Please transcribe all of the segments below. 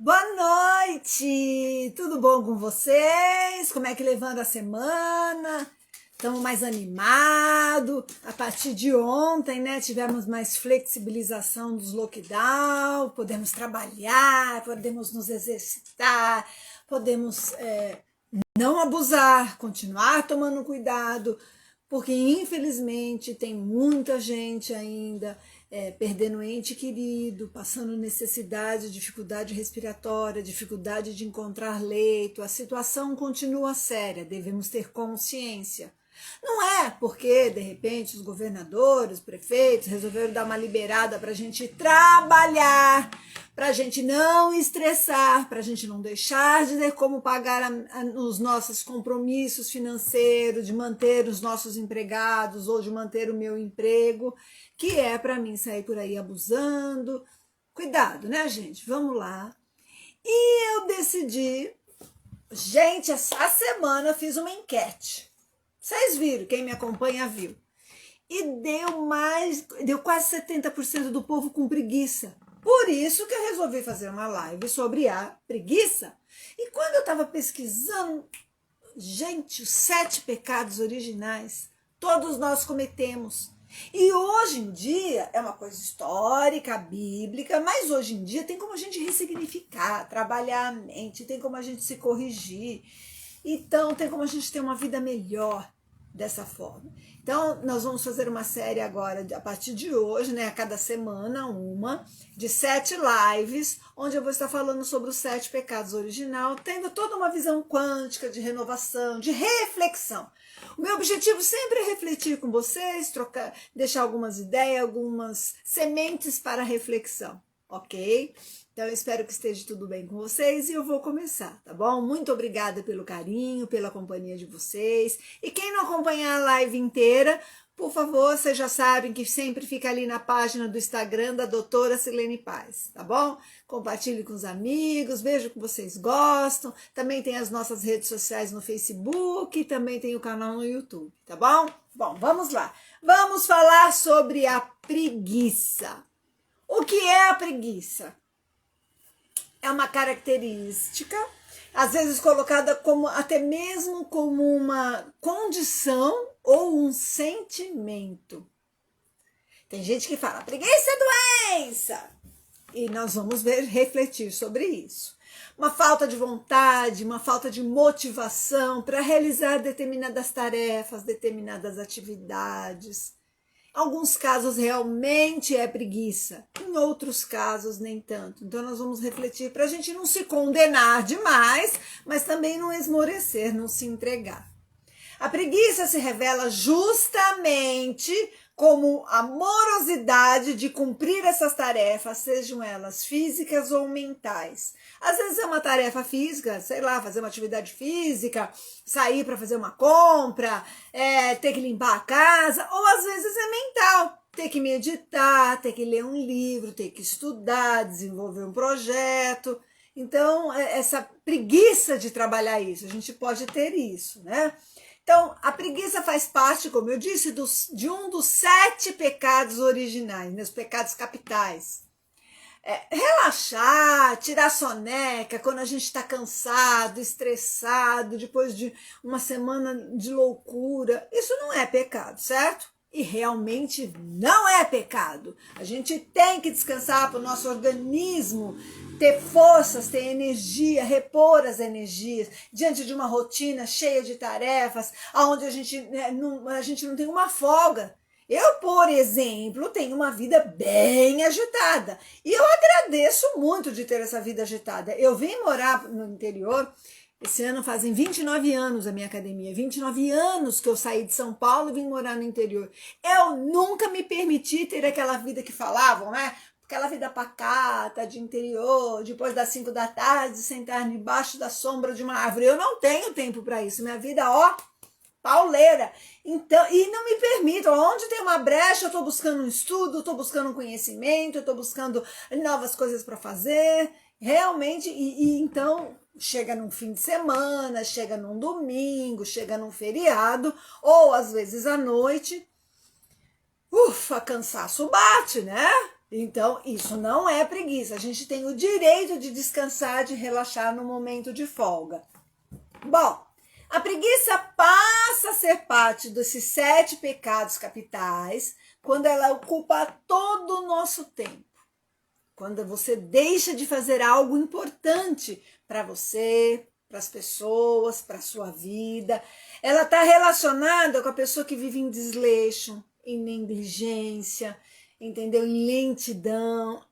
Boa noite! Tudo bom com vocês? Como é que levando a semana? Estamos mais animados. A partir de ontem, né, tivemos mais flexibilização dos lockdown, podemos trabalhar, podemos nos exercitar, podemos não abusar, continuar tomando cuidado, porque infelizmente tem muita gente ainda perdendo ente querido, passando necessidade, dificuldade respiratória, dificuldade de encontrar leito. A situação continua séria, devemos ter consciência. Não é porque, de repente, os governadores, os prefeitos resolveram dar uma liberada para a gente trabalhar, para a gente não estressar, para a gente não deixar de ter como pagar os nossos compromissos financeiros, de manter os nossos empregados ou de manter o meu emprego, que é para mim sair por aí abusando. Cuidado, né, gente? Vamos lá. E eu decidi, gente, essa semana eu fiz uma enquete. Vocês viram, quem me acompanha viu. E deu quase 70% do povo com preguiça. Por isso que eu resolvi fazer uma live sobre a preguiça. E quando eu estava pesquisando, gente, os 7 pecados originais, todos nós cometemos. E hoje em dia é uma coisa histórica, bíblica, mas hoje em dia tem como a gente ressignificar, trabalhar a mente, tem como a gente se corrigir. Então, tem como a gente ter uma vida melhor dessa forma. Então, nós vamos fazer uma série agora, a partir de hoje, né, a cada semana, de 7 lives, onde eu vou estar falando sobre os 7 pecados original, tendo toda uma visão quântica de renovação, de reflexão. O meu objetivo sempre é refletir com vocês, deixar algumas ideias, algumas sementes para reflexão, ok? Então, eu espero que esteja tudo bem com vocês e eu vou começar, tá bom? Muito obrigada pelo carinho, pela companhia de vocês. E quem não acompanhar a live inteira, por favor, vocês já sabem que sempre fica ali na página do Instagram da doutora Silene Paz, tá bom? Compartilhe com os amigos, veja que vocês gostam. Também tem as nossas redes sociais no Facebook e também tem o canal no YouTube, tá bom? Bom, vamos lá. Vamos falar sobre a preguiça. O que é a preguiça? É uma característica, às vezes colocada como até mesmo como uma condição ou um sentimento. Tem gente que fala, preguiça é doença. E nós vamos refletir sobre isso. Uma falta de vontade, uma falta de motivação para realizar determinadas tarefas, determinadas atividades. Em alguns casos realmente é preguiça, em outros casos nem tanto. Então nós vamos refletir para a gente não se condenar demais, mas também não esmorecer, não se entregar. A preguiça se revela justamente como a morosidade de cumprir essas tarefas, sejam elas físicas ou mentais. Às vezes é uma tarefa física, sei lá, fazer uma atividade física, sair para fazer uma compra, ter que limpar a casa, ou às vezes é mental, ter que meditar, ter que ler um livro, ter que estudar, desenvolver um projeto. Então, essa preguiça de trabalhar isso, a gente pode ter isso, né? Então, a preguiça faz parte, como eu disse, de um dos 7 pecados originais, né, os pecados capitais. Relaxar, tirar soneca, quando a gente está cansado, estressado, depois de uma semana de loucura, isso não é pecado, certo? E realmente não é pecado. A gente tem que descansar para o nosso organismo ter forças, ter energia, repor as energias diante de uma rotina cheia de tarefas, onde a gente não tem uma folga. Eu, por exemplo, tenho uma vida bem agitada e eu agradeço muito de ter essa vida agitada. Eu vim morar no interior. Esse ano fazem 29 anos a minha academia, 29 anos que eu saí de São Paulo e vim morar no interior. Eu nunca me permiti ter aquela vida que falavam, né? Aquela vida pacata, de interior, depois das 5 da tarde, sentar debaixo da sombra de uma árvore. Eu não tenho tempo para isso, minha vida, pauleira. Então, e não me permito, onde tem uma brecha, eu estou buscando um estudo, estou buscando um conhecimento, estou buscando novas coisas para fazer, realmente, então chega num fim de semana, chega num domingo, chega num feriado, ou às vezes à noite, cansaço bate, né? Então, isso não é preguiça. A gente tem o direito de descansar, de relaxar no momento de folga. Bom, a preguiça passa a ser parte desses 7 pecados capitais quando ela ocupa todo o nosso tempo. Quando você deixa de fazer algo importante para você, para as pessoas, para a sua vida. Ela está relacionada com a pessoa que vive em desleixo, em negligência, entendeu? Em lentidão.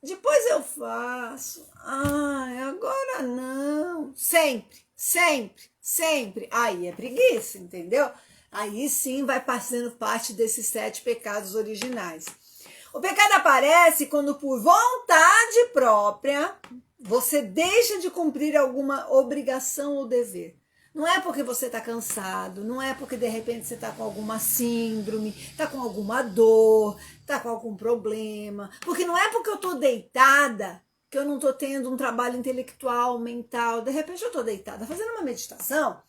Depois eu faço. Agora não. Sempre, sempre, sempre. Aí é preguiça, entendeu? Aí sim vai fazendo parte desses 7 pecados originais. O pecado aparece quando, por vontade própria, você deixa de cumprir alguma obrigação ou dever. Não é porque você está cansado, não é porque de repente você está com alguma síndrome, está com alguma dor, está com algum problema. Porque não é porque eu estou deitada que eu não estou tendo um trabalho intelectual, mental. De repente eu estou deitada fazendo uma meditação,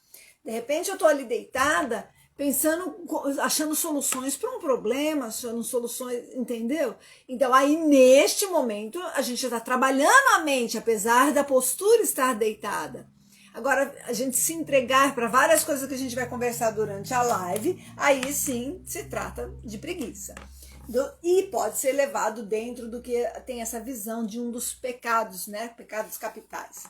de repente eu estou ali deitada pensando, achando soluções para um problema, achando soluções, entendeu? Então aí neste momento a gente está trabalhando a mente, apesar da postura estar deitada. Agora, a gente se entregar para várias coisas que a gente vai conversar durante a live, aí sim se trata de preguiça. E pode ser levado dentro do que tem essa visão de um dos pecados, né? Pecados capitais.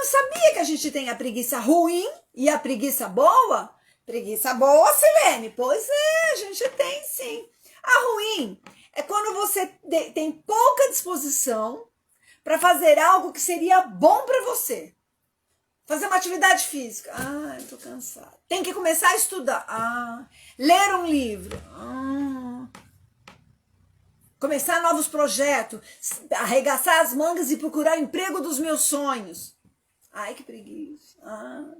Sabia que a gente tem a preguiça ruim e a preguiça boa? Preguiça boa, Silene? Pois é, a gente tem sim. A ruim é quando você tem pouca disposição para fazer algo que seria bom para você. Fazer uma atividade física. Eu tô cansada. Tem que começar a estudar. Ler um livro. Começar novos projetos. Arregaçar as mangas e procurar o emprego dos meus sonhos. Ai, que preguiça.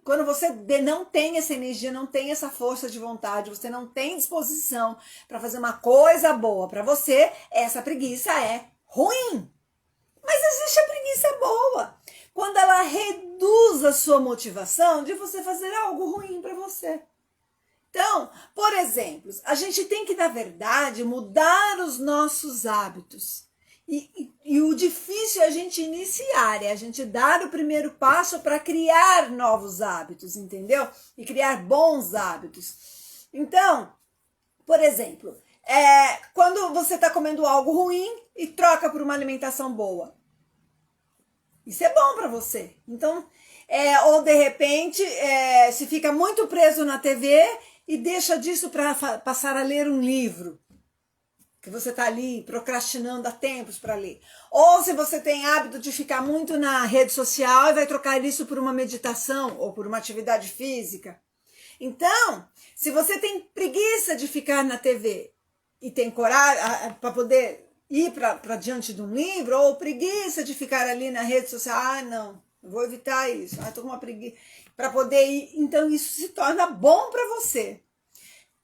Quando você não tem essa energia, não tem essa força de vontade, você não tem disposição para fazer uma coisa boa para você, essa preguiça é ruim. Mas existe a preguiça boa. Quando ela reduz a sua motivação de você fazer algo ruim para você. Então, por exemplo, a gente tem que, na verdade, mudar os nossos hábitos. E o difícil é a gente iniciar, é a gente dar o primeiro passo para criar novos hábitos, entendeu? E criar bons hábitos. Então, por exemplo, quando você está comendo algo ruim e troca por uma alimentação boa. Isso é bom para você. Então, ou de repente, se fica muito preso na TV e deixa disso para passar a ler um livro. Que você está ali procrastinando há tempos para ler. Ou se você tem hábito de ficar muito na rede social e vai trocar isso por uma meditação ou por uma atividade física. Então, se você tem preguiça de ficar na TV e tem coragem para poder ir para diante de um livro, ou preguiça de ficar ali na rede social, não, eu vou evitar isso, estou com uma preguiça, para poder ir, então isso se torna bom para você.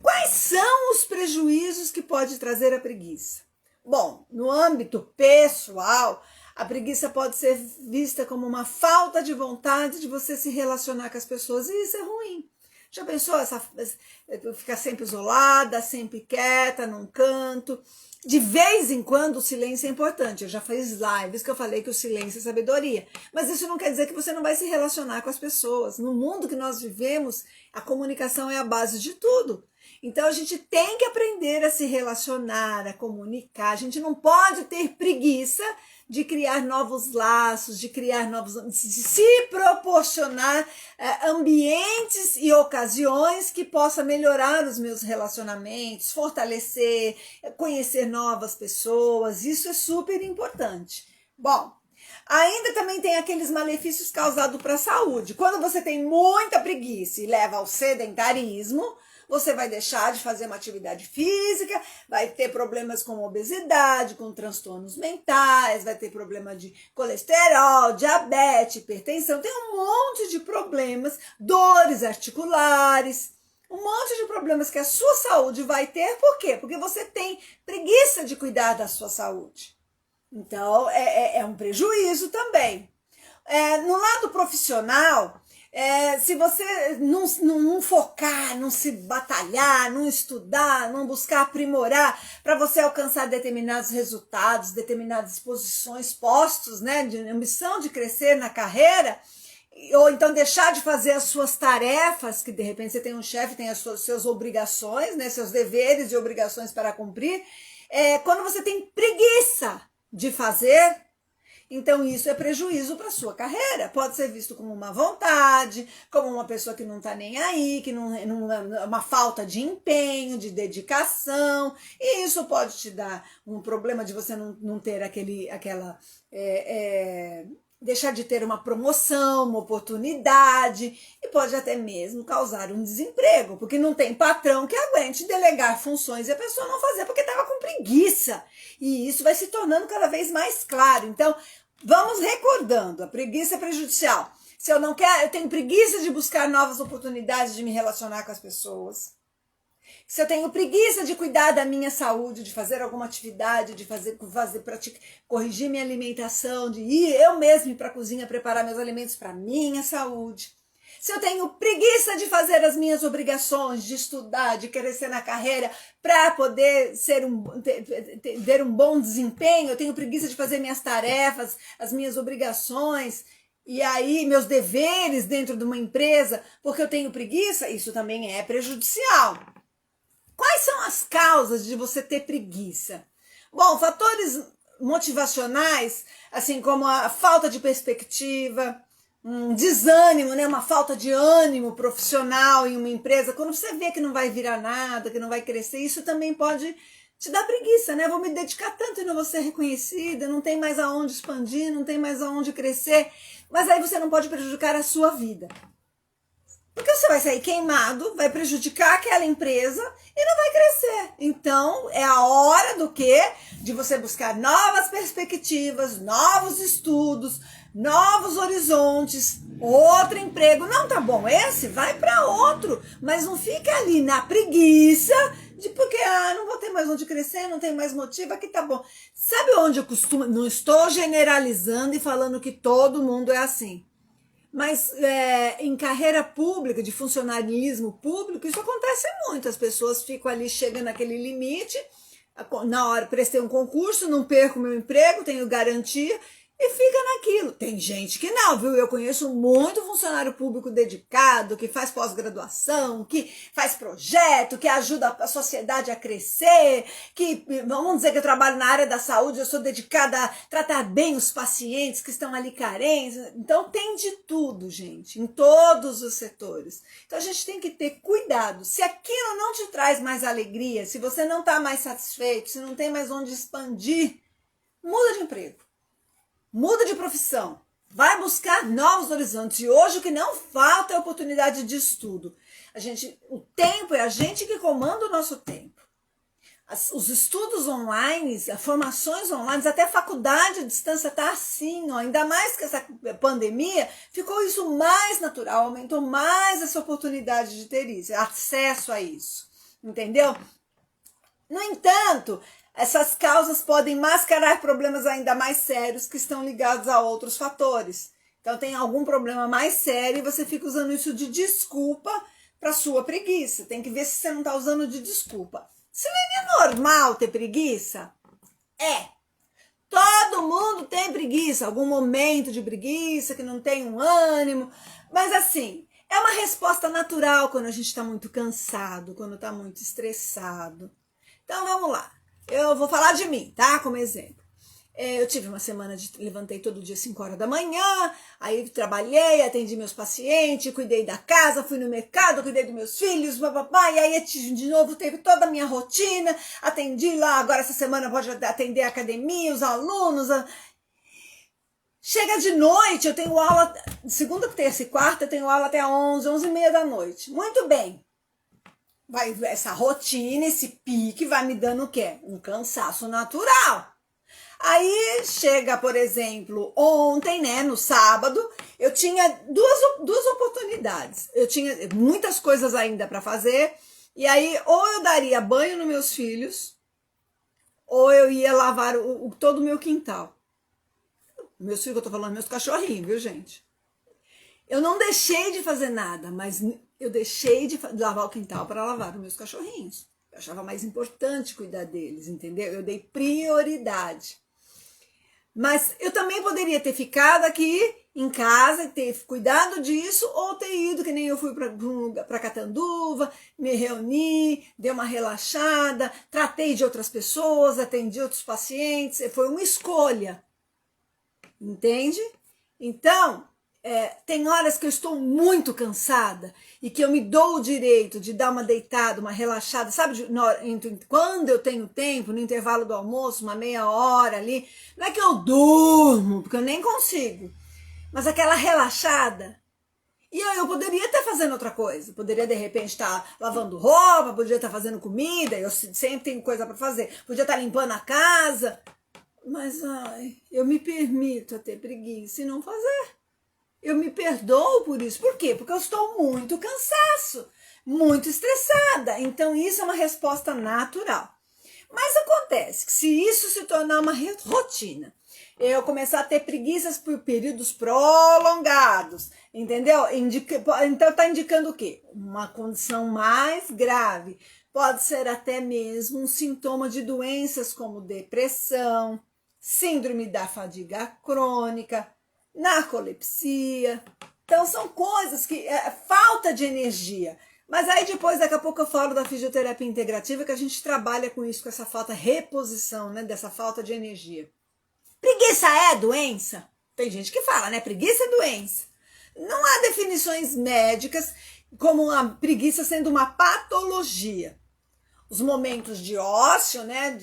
Quais são os prejuízos que pode trazer a preguiça? Bom, no âmbito pessoal, a preguiça pode ser vista como uma falta de vontade de você se relacionar com as pessoas, e isso é ruim. Já pensou ficar sempre isolada, sempre quieta, num canto? De vez em quando o silêncio é importante. Eu já fiz lives que eu falei que o silêncio é sabedoria. Mas isso não quer dizer que você não vai se relacionar com as pessoas. No mundo que nós vivemos, a comunicação é a base de tudo. Então a gente tem que aprender a se relacionar, a comunicar. A gente não pode ter preguiça de criar novos laços, de se proporcionar ambientes e ocasiões que possa melhorar os meus relacionamentos, fortalecer, conhecer novas pessoas. Isso é super importante. Bom, ainda também tem aqueles malefícios causados para a saúde. Quando você tem muita preguiça e leva ao sedentarismo, você vai deixar de fazer uma atividade física, vai ter problemas com obesidade, com transtornos mentais, vai ter problema de colesterol, diabetes, hipertensão, tem um monte de problemas, dores articulares, um monte de problemas que a sua saúde vai ter. Por quê? Porque você tem preguiça de cuidar da sua saúde. Então, é um prejuízo também. No lado profissional, Se você não focar, não se batalhar, não estudar, não buscar aprimorar para você alcançar determinados resultados, determinadas posições, postos, né, de ambição de crescer na carreira, ou então deixar de fazer as suas tarefas, que de repente você tem um chefe, tem as suas obrigações, né, seus deveres e obrigações para cumprir, quando você tem preguiça de fazer, então isso é prejuízo para a sua carreira. Pode ser visto como uma vontade, como uma pessoa que não está nem aí, que não uma falta de empenho, de dedicação, e isso pode te dar um problema de você não ter deixar de ter uma promoção, uma oportunidade, e pode até mesmo causar um desemprego, porque não tem patrão que aguente delegar funções e a pessoa não fazer porque estava com preguiça. E isso vai se tornando cada vez mais claro. Então, vamos recordando, a preguiça é prejudicial. Se eu não quero, eu tenho preguiça de buscar novas oportunidades de me relacionar com as pessoas. Se eu tenho preguiça de cuidar da minha saúde, de fazer alguma atividade, de corrigir minha alimentação, de ir eu mesma para a cozinha preparar meus alimentos para minha saúde. Se eu tenho preguiça de fazer as minhas obrigações, de estudar, de crescer na carreira para poder ter um bom desempenho, eu tenho preguiça de fazer minhas tarefas, as minhas obrigações, e aí meus deveres dentro de uma empresa, porque eu tenho preguiça, isso também é prejudicial. Quais são as causas de você ter preguiça? Bom, fatores motivacionais, assim como a falta de perspectiva, um desânimo, né? Uma falta de ânimo profissional em uma empresa, quando você vê que não vai virar nada, que não vai crescer, isso também pode te dar preguiça, né? Vou me dedicar tanto e não vou ser reconhecida, não tem mais aonde expandir, não tem mais aonde crescer, mas aí você não pode prejudicar a sua vida. Porque você vai sair queimado, vai prejudicar aquela empresa e não vai crescer. Então, é a hora do quê? De você buscar novas perspectivas, novos estudos, novos horizontes, outro emprego. Não, tá bom, esse vai para outro, mas não fica ali na preguiça de porque não vou ter mais onde crescer, não tem mais motivo, aqui tá bom. Sabe onde eu costumo, não estou generalizando e falando que todo mundo é assim. Mas em carreira pública, de funcionarismo público, isso acontece muito. As pessoas ficam ali, chegam naquele limite, na hora prestei um concurso, não perco meu emprego, tenho garantia, e fica naquilo. Tem gente que não, viu? Eu conheço muito funcionário público dedicado, que faz pós-graduação, que faz projeto, que ajuda a sociedade a crescer, que, vamos dizer que eu trabalho na área da saúde, eu sou dedicada a tratar bem os pacientes que estão ali carentes. Então tem de tudo, gente, em todos os setores. Então a gente tem que ter cuidado. Se aquilo não te traz mais alegria, se você não está mais satisfeito, se não tem mais onde expandir, muda de emprego. Muda de profissão, vai buscar novos horizontes. E hoje o que não falta é oportunidade de estudo. O tempo é a gente que comanda o nosso tempo. Os estudos online, as formações online, até a faculdade à distância está assim, ó. Ainda mais que essa pandemia, ficou isso mais natural, aumentou mais essa oportunidade de ter isso, acesso a isso, entendeu? No entanto, essas causas podem mascarar problemas ainda mais sérios que estão ligados a outros fatores. Então tem algum problema mais sério e você fica usando isso de desculpa para sua preguiça. Tem que ver se você não está usando de desculpa. Se não é normal ter preguiça? Todo mundo tem preguiça, algum momento de preguiça, que não tem um ânimo. Mas assim, é uma resposta natural quando a gente está muito cansado, quando está muito estressado. Então vamos lá. Eu vou falar de mim, tá? Como exemplo. Eu tive uma semana levantei todo dia 5 horas da manhã, aí trabalhei, atendi meus pacientes, cuidei da casa, fui no mercado, cuidei dos meus filhos, e aí de novo teve toda a minha rotina, atendi lá, agora essa semana pode atender a academia, os alunos. Chega de noite, eu tenho aula, segunda, terça e quarta, eu tenho aula até 11h30 da noite. Muito bem. Essa rotina, esse pique vai me dando o quê? Um cansaço natural. Aí chega, por exemplo, ontem, né, no sábado, eu tinha duas oportunidades. Eu tinha muitas coisas ainda para fazer, e aí ou eu daria banho nos meus filhos, ou eu ia lavar todo o meu quintal. Meus filhos, eu tô falando meus cachorrinhos, viu, gente? Eu não deixei de fazer nada, mas eu deixei de lavar o quintal para lavar os meus cachorrinhos. Eu achava mais importante cuidar deles, entendeu? Eu dei prioridade. Mas eu também poderia ter ficado aqui em casa, ter cuidado disso, ou ter ido, que nem eu fui para Catanduva, me reuni, dei uma relaxada, tratei de outras pessoas, atendi outros pacientes, foi uma escolha, entende? Então, tem horas que eu estou muito cansada e que eu me dou o direito de dar uma deitada, uma relaxada, sabe? Quando eu tenho tempo, no intervalo do almoço, uma meia hora ali, não é que eu durmo, porque eu nem consigo, mas aquela relaxada. E eu poderia estar fazendo outra coisa, poderia de repente estar lavando roupa, poderia estar fazendo comida, eu sempre tenho coisa para fazer, podia estar limpando a casa, mas eu me permito a ter preguiça e não fazer. Eu me perdoo por isso. Por quê? Porque eu estou muito cansaço, muito estressada. Então isso é uma resposta natural. Mas acontece que se isso se tornar uma rotina, eu começar a ter preguiças por períodos prolongados, entendeu? Então está indicando o quê? Uma condição mais grave. Pode ser até mesmo um sintoma de doenças como depressão, síndrome da fadiga crônica, narcolepsia. Então são coisas que falta de energia. Mas aí depois, daqui a pouco eu falo da fisioterapia integrativa, que a gente trabalha com isso, com essa falta, reposição, né, dessa falta de energia. Preguiça é doença? Tem gente que fala, né, preguiça é doença. Não há definições médicas como a preguiça sendo uma patologia. Os momentos de ócio, né,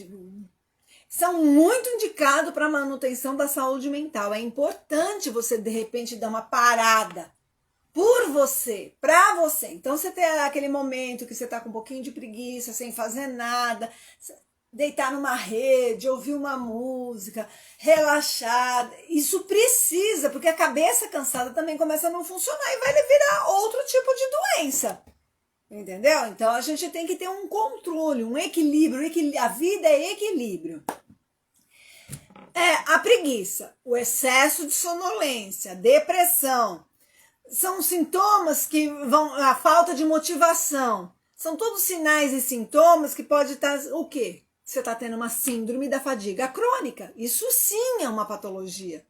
são muito indicados para a manutenção da saúde mental. É importante você, de repente, dar uma parada por você, para você. Então, você tem aquele momento que você está com um pouquinho de preguiça, sem fazer nada, deitar numa rede, ouvir uma música, relaxar. Isso precisa, porque a cabeça cansada também começa a não funcionar e vai virar outro tipo de doença. Entendeu? Então a gente tem que ter um controle, um equilíbrio. A vida é equilíbrio. A preguiça, o excesso de sonolência, depressão, são sintomas que vão, a falta de motivação, são todos sinais e sintomas que pode estar o quê? Você está tendo uma síndrome da fadiga crônica. Isso sim é uma patologia.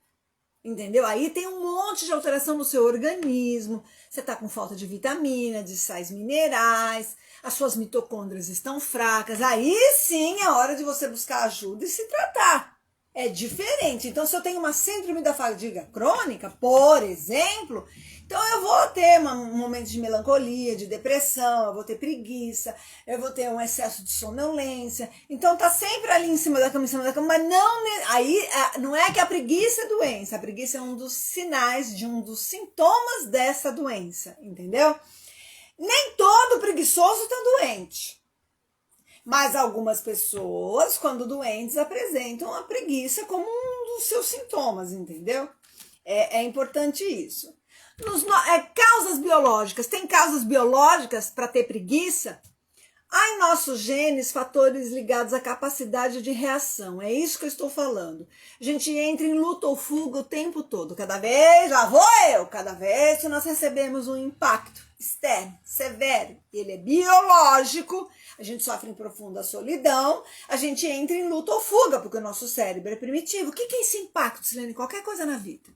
Entendeu? Aí tem um monte de alteração no seu organismo, você está com falta de vitamina, de sais minerais, as suas mitocôndrias estão fracas, aí sim é hora de você buscar ajuda e se tratar. É diferente. Então, se eu tenho uma síndrome da fadiga crônica, por exemplo, então eu vou ter um momento de melancolia, de depressão, eu vou ter preguiça, eu vou ter um excesso de sonolência. Então tá sempre ali em cima da cama, mas não é que a preguiça é doença, a preguiça é um dos sinais, de um dos sintomas dessa doença, entendeu? Nem todo preguiçoso tá doente. Mas algumas pessoas, quando doentes, apresentam a preguiça como um dos seus sintomas, entendeu? É importante isso. Causas biológicas. Tem causas biológicas para ter preguiça? Há em nossos genes fatores ligados à capacidade de reação. É isso que eu estou falando. A gente entra em luta ou fuga o tempo todo. Cada vez que nós recebemos um impacto externo, severo, ele é biológico, a gente sofre em profunda solidão, a gente entra em luta ou fuga, porque o nosso cérebro é primitivo. O que é esse impacto, Silene? Qualquer coisa na vida.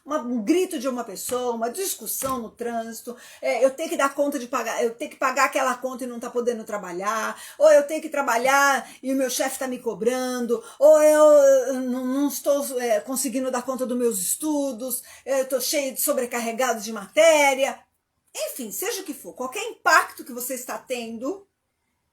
Um grito de uma pessoa, uma discussão no trânsito, eu tenho que dar conta de pagar, eu tenho que pagar aquela conta e não tá podendo trabalhar, ou eu tenho que trabalhar e o meu chefe tá me cobrando, ou eu não estou conseguindo dar conta dos meus estudos, eu tô sobrecarregado de matéria. Enfim, seja o que for, qualquer impacto que você está tendo,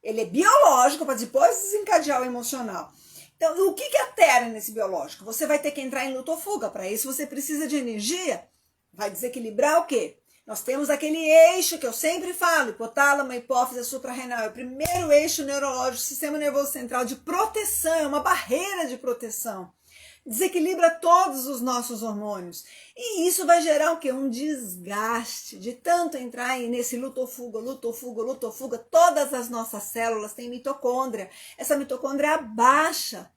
ele é biológico para depois desencadear o emocional. Então, o que altera nesse biológico? Você vai ter que entrar em luta ou fuga. Para isso, você precisa de energia. Vai desequilibrar o quê? Nós temos aquele eixo que eu sempre falo, hipotálamo, hipófise, suprarrenal. É o primeiro eixo neurológico, sistema nervoso central de proteção, é uma barreira de proteção. Desequilibra todos os nossos hormônios. E isso vai gerar o quê? Um desgaste de tanto entrar aí nesse luta ou fuga, luta ou fuga, luta ou fuga. Todas as nossas células têm mitocôndria. Essa mitocôndria é baixa.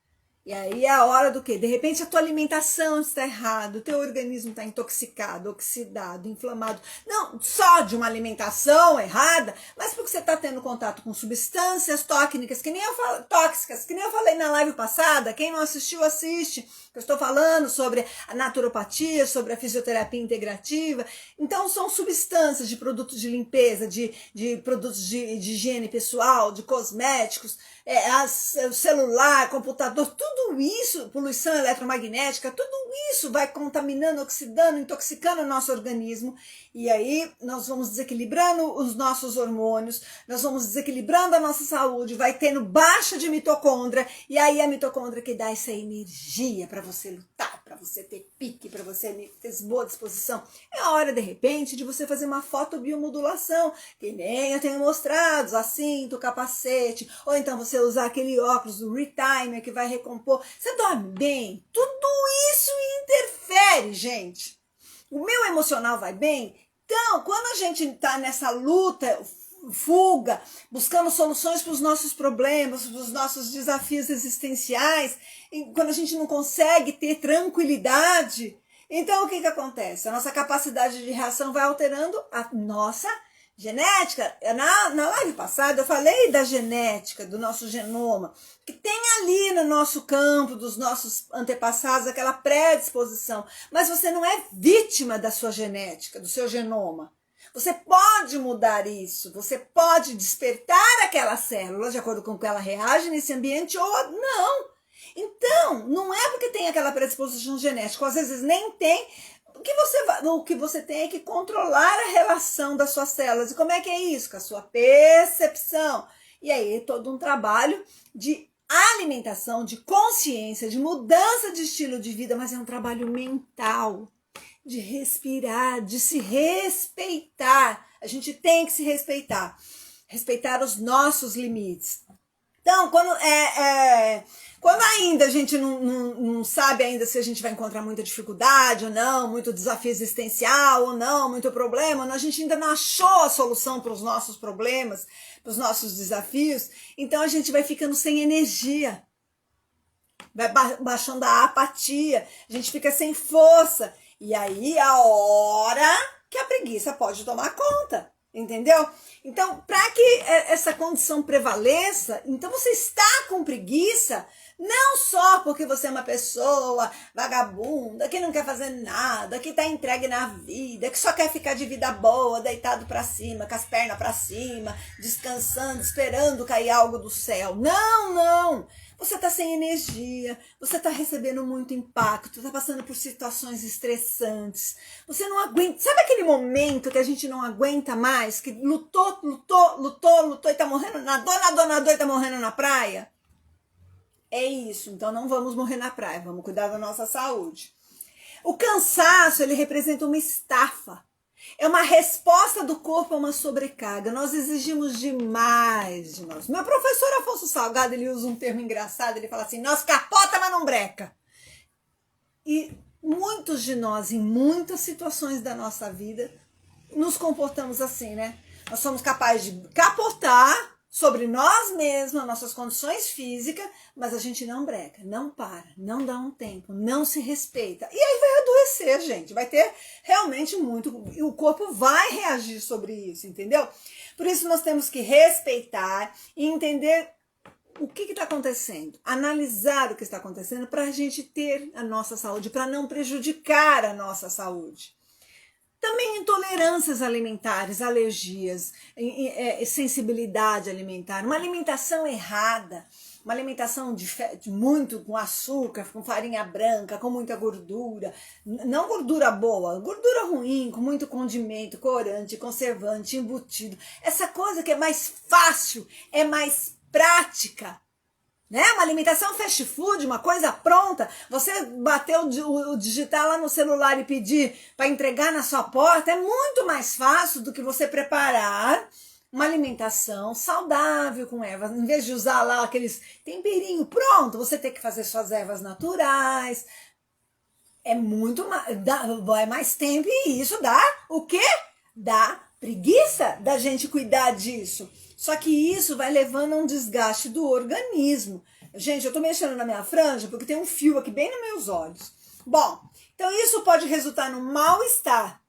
E aí é a hora do quê? De repente a tua alimentação está errada, o teu organismo está intoxicado, oxidado, inflamado. Não só de uma alimentação errada, mas porque você está tendo contato com substâncias tóxicas, tóxicas, que nem eu falei na live passada. Quem não assistiu, assiste. Eu estou falando sobre a naturopatia, sobre a fisioterapia integrativa. Então são substâncias de produtos de limpeza, de produtos de higiene pessoal, de cosméticos, celular, computador, tudo isso, poluição eletromagnética, tudo isso vai contaminando, oxidando, intoxicando o nosso organismo. E aí nós vamos desequilibrando os nossos hormônios, nós vamos desequilibrando a nossa saúde, vai tendo baixa de mitocôndria, e aí a mitocôndria que dá essa energia para você lutar, para você ter pique, para você ter boa disposição. É a hora, de repente, de você fazer uma fotobiomodulação, que nem eu tenho mostrado, a cinto, o capacete, ou então você usar aquele óculos do Retimer que vai recompor. Você dorme bem? Tudo isso interfere, gente. O meu emocional vai bem? Então, quando a gente está nessa luta, fuga, buscando soluções para os nossos problemas, para os nossos desafios existenciais, quando a gente não consegue ter tranquilidade, então o que acontece? A nossa capacidade de reação vai alterando a nossa genética. Na live passada eu falei da genética, do nosso genoma, que tem ali no nosso campo, dos nossos antepassados, aquela predisposição. Mas você não é vítima da sua genética, do seu genoma. Você pode mudar isso, você pode despertar aquela célula de acordo com que ela reage nesse ambiente ou não. Então, não é porque tem aquela predisposição genética, às vezes nem tem. O que você tem é que controlar a relação das suas células. E como é que é isso? Com a sua percepção. E aí é todo um trabalho de alimentação, de consciência, de mudança de estilo de vida, mas é um trabalho mental, de respirar, de se respeitar. A gente tem que se respeitar. Respeitar os nossos limites. Então, quando ainda a gente não sabe ainda se a gente vai encontrar muita dificuldade ou não, muito desafio existencial ou não, muito problema, ou não, a gente ainda não achou a solução para os nossos problemas, para os nossos desafios, então a gente vai ficando sem energia, vai baixando a apatia, a gente fica sem força, e aí a hora que a preguiça pode tomar conta. Entendeu? Então, para que essa condição prevaleça, então você está com preguiça, não só porque você é uma pessoa vagabunda, que não quer fazer nada, que está entregue na vida, que só quer ficar de vida boa, deitado para cima, com as pernas para cima, descansando, esperando cair algo do céu. Não, não! Você está sem energia, você está recebendo muito impacto, está passando por situações estressantes, você não aguenta. Sabe aquele momento que a gente não aguenta mais, que lutou e está morrendo na dor e está morrendo na praia? É isso, então não vamos morrer na praia, vamos cuidar da nossa saúde. O cansaço, ele representa uma estafa. É uma resposta do corpo a uma sobrecarga. Nós exigimos demais de nós. Meu professor Afonso Salgado, ele usa um termo engraçado, ele fala assim, nós capota, mas não breca. E muitos de nós, em muitas situações da nossa vida, nos comportamos assim, né? Nós somos capazes de capotar sobre nós mesmos, nossas condições físicas, mas a gente não breca, não para, não dá um tempo, não se respeita. E aí vai adoecer, gente, vai ter realmente muito, e o corpo vai reagir sobre isso, entendeu? Por isso nós temos que respeitar e entender o que está acontecendo, analisar o que está acontecendo para a gente ter a nossa saúde, para não prejudicar a nossa saúde. Também intolerâncias alimentares, alergias, sensibilidade alimentar, uma alimentação errada, uma alimentação muito com açúcar, com farinha branca, com muita gordura, não gordura boa, gordura ruim, com muito condimento, corante, conservante, embutido, essa coisa que é mais fácil, é mais prática. Né? Uma alimentação fast food, uma coisa pronta, você bater o digitar lá no celular e pedir para entregar na sua porta, é muito mais fácil do que você preparar uma alimentação saudável com ervas, em vez de usar lá aqueles temperinho pronto, você tem que fazer suas ervas naturais, é muito vai mais tempo e isso dá o quê? Dá preguiça da gente cuidar disso. Só que isso vai levando a um desgaste do organismo. Gente, eu tô mexendo na minha franja porque tem um fio aqui bem nos meus olhos. Bom, então isso pode resultar no mal-estar.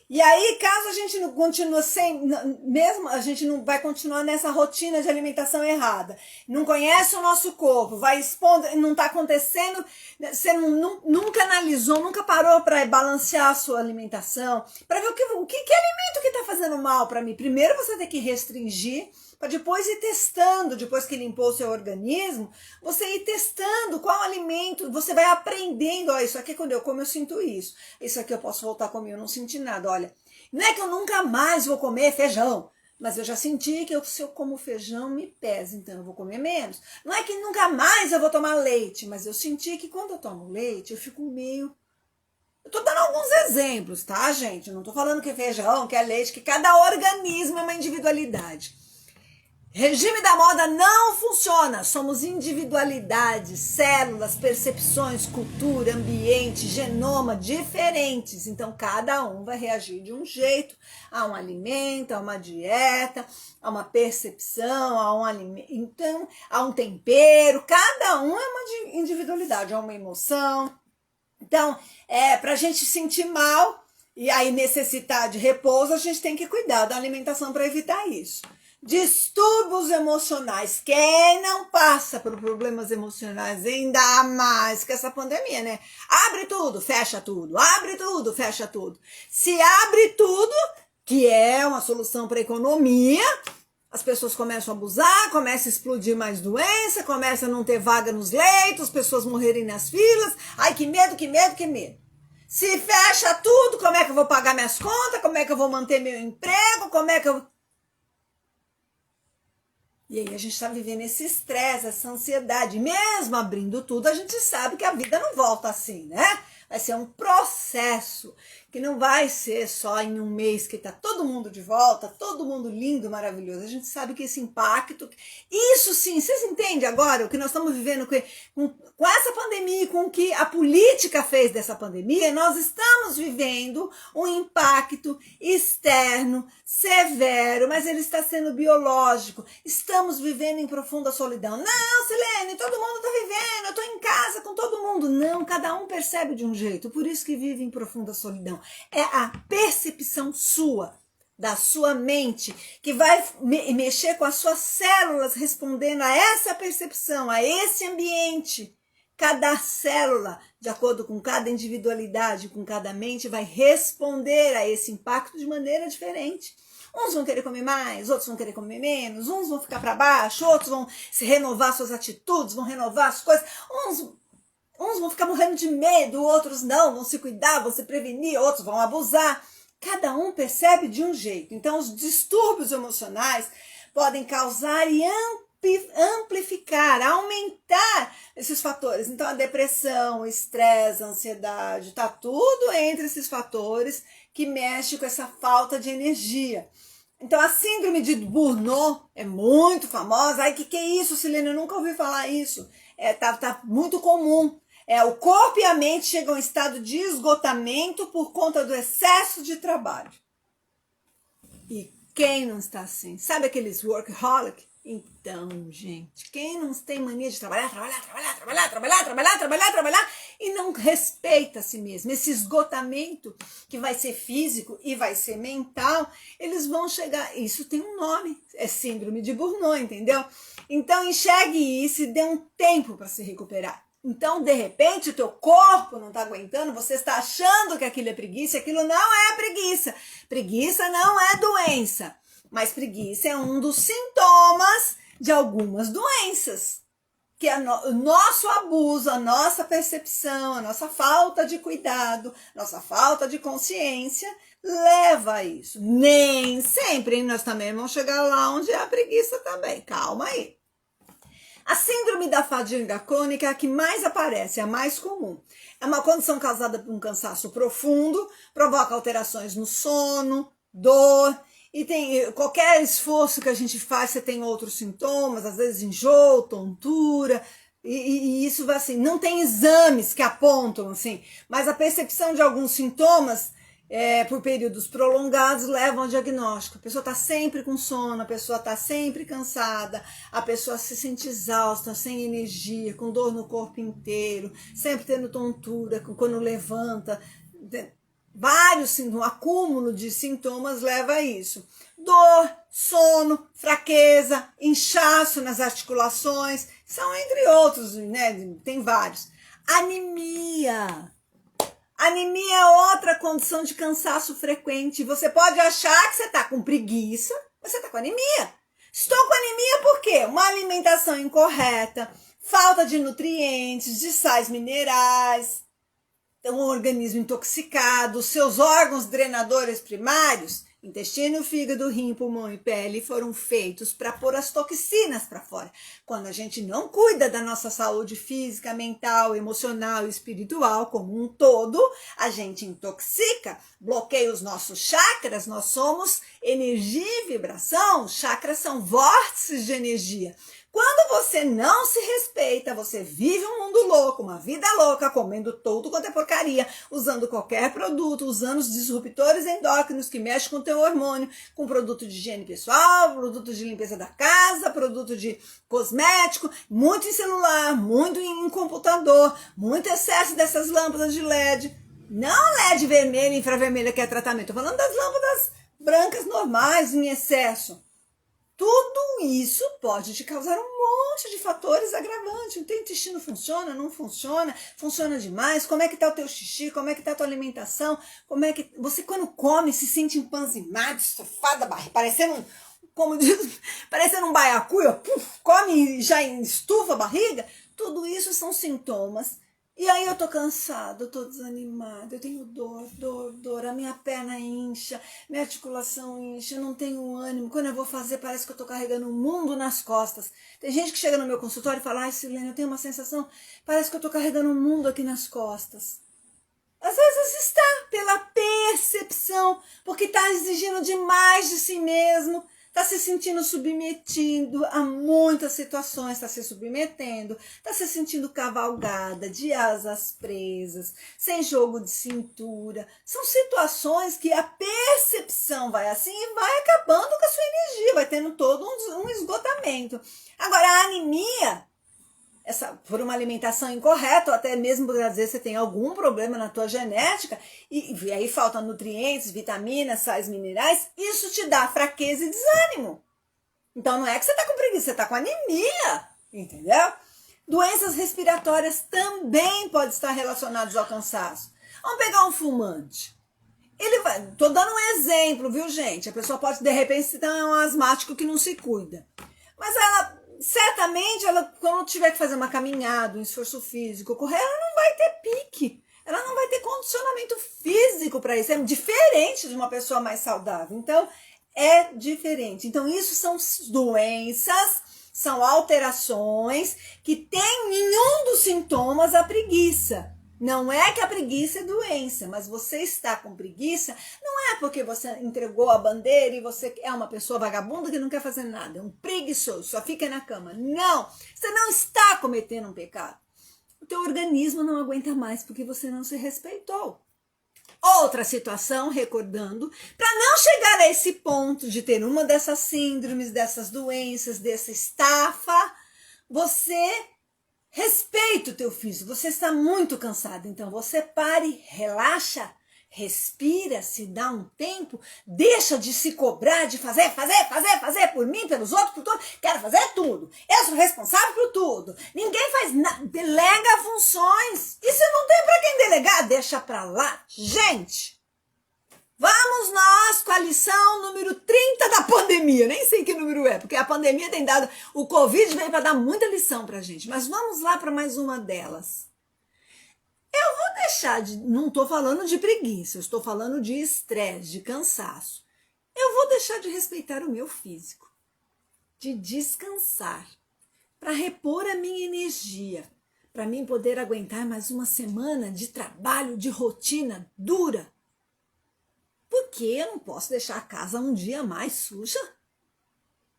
E aí, caso a gente não continue mesmo a gente não vai continuar nessa rotina de alimentação errada, não conhece o nosso corpo, vai expondo, não está acontecendo, você nunca analisou, nunca parou para balancear a sua alimentação, para ver o que alimento que está fazendo mal para mim. Primeiro você tem que restringir, para depois ir testando, depois que limpou o seu organismo, você ir testando qual alimento, você vai aprendendo, ó, isso aqui quando eu como eu sinto isso, isso aqui eu posso voltar a comer, eu não senti nada, olha, não é que eu nunca mais vou comer feijão, mas eu já senti que se eu como feijão me pesa, então eu vou comer menos. Não é que nunca mais eu vou tomar leite, mas eu senti que quando eu tomo leite eu fico meio... Eu tô dando alguns exemplos, tá, gente? Eu não tô falando que é feijão, que é leite, que cada organismo é uma individualidade. Regime da moda não funciona, somos individualidades, células, percepções, cultura, ambiente, genoma diferentes, então cada um vai reagir de um jeito a um alimento, a uma dieta, a uma percepção, a um alimento, então, a um tempero, cada um é uma individualidade, a uma emoção. Então, para a gente sentir mal e aí necessitar de repouso, a gente tem que cuidar da alimentação para evitar isso. Distúrbios emocionais. Quem não passa por problemas emocionais, ainda mais que essa pandemia, né? Abre tudo, fecha tudo. Abre tudo, fecha tudo. Se abre tudo, que é uma solução para a economia, as pessoas começam a abusar, começa a explodir mais doença, começa a não ter vaga nos leitos, as pessoas morrerem nas filas. Ai, que medo, que medo, que medo. Se fecha tudo, como é que eu vou pagar minhas contas? Como é que eu vou manter meu emprego? Como é que eu... E aí a gente está vivendo esse estresse, essa ansiedade. Mesmo abrindo tudo, a gente sabe que a vida não volta assim, né? Vai ser um processo que não vai ser só em um mês que está todo mundo de volta, todo mundo lindo, maravilhoso. A gente sabe que esse impacto, isso sim, vocês entendem agora o que nós estamos vivendo com essa pandemia, com o que a política fez dessa pandemia? Nós estamos vivendo um impacto externo, severo, mas ele está sendo biológico. Estamos vivendo em profunda solidão. Não, Silene, todo mundo está vivendo, eu estou em casa com todo mundo. Não, cada um percebe de um jeito, por isso que vive em profunda solidão. É a percepção sua, da sua mente, que vai mexer com as suas células, respondendo a essa percepção, a esse ambiente. Cada célula, de acordo com cada individualidade, com cada mente, vai responder a esse impacto de maneira diferente. Uns vão querer comer mais, outros vão querer comer menos, uns vão ficar para baixo, outros vão se renovar suas atitudes, vão renovar as coisas, uns vão ficar morrendo de medo, outros não, vão se cuidar, vão se prevenir, outros vão abusar. Cada um percebe de um jeito. Então, os distúrbios emocionais podem causar e amplificar, aumentar esses fatores. Então, a depressão, o estresse, a ansiedade, tá tudo entre esses fatores que mexem com essa falta de energia. Então, a síndrome de Burnout é muito famosa. Ai, que é isso, Silene? Eu nunca ouvi falar isso. Tá muito comum. O corpo e a mente chegam a um estado de esgotamento por conta do excesso de trabalho. E quem não está assim? Sabe aqueles workaholic? Então, gente, quem não tem mania de trabalhar e não respeita a si mesmo, esse esgotamento que vai ser físico e vai ser mental, eles vão chegar, isso tem um nome, é síndrome de Burnout, entendeu? Então, enxergue isso e dê um tempo para se recuperar. Então, de repente, o teu corpo não está aguentando, você está achando que aquilo é preguiça, aquilo não é preguiça. Preguiça não é doença, mas preguiça é um dos sintomas de algumas doenças. Que o nosso abuso, a nossa percepção, a nossa falta de cuidado, nossa falta de consciência leva a isso. Nem sempre nós também vamos chegar lá onde é a preguiça também. Calma aí. A síndrome da fadiga crônica é a que mais aparece, é a mais comum. É uma condição causada por um cansaço profundo, provoca alterações no sono, dor, e tem qualquer esforço que a gente faz, você tem outros sintomas, às vezes enjoo, tontura, e isso vai assim, não tem exames que apontam assim, mas a percepção de alguns sintomas por períodos prolongados levam ao diagnóstico. A pessoa está sempre com sono, a pessoa está sempre cansada, a pessoa se sente exausta, sem energia, com dor no corpo inteiro, sempre tendo tontura quando levanta. Vários, um acúmulo de sintomas leva a isso. Dor, sono, fraqueza, inchaço nas articulações, são entre outros, né? Tem vários. Anemia. Anemia é outra condição de cansaço frequente. Você pode achar que você está com preguiça, mas você está com anemia. Estou com anemia por quê? Uma alimentação incorreta, falta de nutrientes, de sais minerais, um organismo intoxicado, seus órgãos drenadores primários, intestino, fígado, rim, pulmão e pele, foram feitos para pôr as toxinas para fora. Quando a gente não cuida da nossa saúde física, mental, emocional e espiritual como um todo, a gente intoxica, bloqueia os nossos chakras. Nós somos energia e vibração. Chakras são vórtices de energia. Quando você não se respeita, você vive um mundo louco, uma vida louca, comendo tudo quanto é porcaria, usando qualquer produto, usando os disruptores endócrinos que mexem com o teu hormônio, com produto de higiene pessoal, produto de limpeza da casa, produto de cosmético, muito em celular, muito em computador, muito excesso dessas lâmpadas de LED. Não LED vermelha e infravermelha que é tratamento, estou falando das lâmpadas brancas normais em excesso. Tudo isso pode te causar um monte de fatores agravantes. O teu intestino funciona, não funciona, funciona demais, como é que tá o teu xixi, como é que tá a tua alimentação, como é que você quando come se sente empanzimado, estufada, parecendo parecendo um baiacu, come e já estufa a barriga. Tudo isso são sintomas. E aí eu tô cansada, eu tô desanimada, eu tenho dor, a minha perna incha, minha articulação incha, eu não tenho ânimo, quando eu vou fazer parece que eu tô carregando o mundo nas costas. Tem gente que chega no meu consultório e fala, ai Silene, eu tenho uma sensação, parece que eu tô carregando o mundo aqui nas costas. Às vezes está pela percepção, porque está exigindo demais de si mesmo, está se sentindo submetido a muitas situações, está se submetendo, está se sentindo cavalgada, de asas presas, sem jogo de cintura. São situações que a percepção vai assim e vai acabando com a sua energia, vai tendo todo um esgotamento. Agora, a anemia, por uma alimentação incorreta, ou até mesmo porque às vezes você tem algum problema na tua genética, e aí faltam nutrientes, vitaminas, sais minerais, isso te dá fraqueza e desânimo. Então não é que você está com preguiça, você está com anemia, entendeu? Doenças respiratórias também podem estar relacionadas ao cansaço. Vamos pegar um fumante. Tô dando um exemplo, viu gente? A pessoa pode de repente se ter um asmático que não se cuida. Mas certamente, quando tiver que fazer uma caminhada, um esforço físico, correr, ela não vai ter pique, ela não vai ter condicionamento físico para isso. É diferente de uma pessoa mais saudável. Então, é diferente. Então, isso são doenças, são alterações que tem nenhum dos sintomas a preguiça. Não é que a preguiça é doença, mas você está com preguiça, não é porque você entregou a bandeira e você é uma pessoa vagabunda que não quer fazer nada, é um preguiçoso, só fica na cama. Não, você não está cometendo um pecado. O teu organismo não aguenta mais porque você não se respeitou. Outra situação, recordando, para não chegar a esse ponto de ter uma dessas síndromes, dessas doenças, dessa estafa, você respeita o teu físico, você está muito cansado, então você pare, relaxa, respira, se dá um tempo, deixa de se cobrar, de fazer por mim, pelos outros, por tudo, quero fazer tudo, eu sou responsável por tudo, ninguém faz nada, delega funções, e se não tem para quem delegar, deixa para lá, gente. Vamos nós com a lição número 30 da pandemia. Nem sei que número é, porque a pandemia tem dado... O Covid veio para dar muita lição para a gente. Mas vamos lá para mais uma delas. Eu vou deixar de... Não estou falando de preguiça, eu estou falando de estresse, de cansaço. Eu vou deixar de respeitar o meu físico, de descansar, para repor a minha energia, para mim poder aguentar mais uma semana de trabalho, de rotina dura. Porque eu não posso deixar a casa um dia mais suja?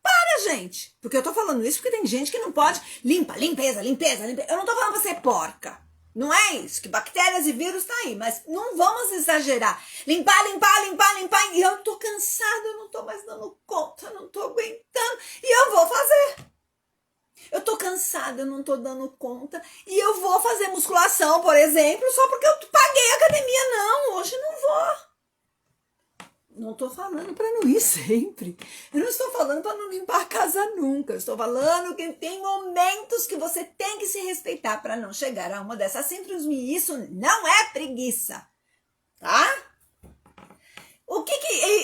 Para, gente! Porque eu tô falando isso porque tem gente que não pode. Limpeza. Eu não tô falando pra ser porca. Não é isso, que bactérias e vírus tá aí, mas não vamos exagerar. Limpar, e eu tô cansada, eu não tô mais dando conta, eu não tô aguentando, e eu vou fazer. Eu tô cansada, eu não tô dando conta, e eu vou fazer musculação, por exemplo, só porque eu paguei a academia. Não, hoje não vou. Não estou falando para não ir sempre. Eu não estou falando para não limpar a casa nunca. Eu estou falando que tem momentos que você tem que se respeitar para não chegar a uma dessas síndromes. E isso não é preguiça, tá?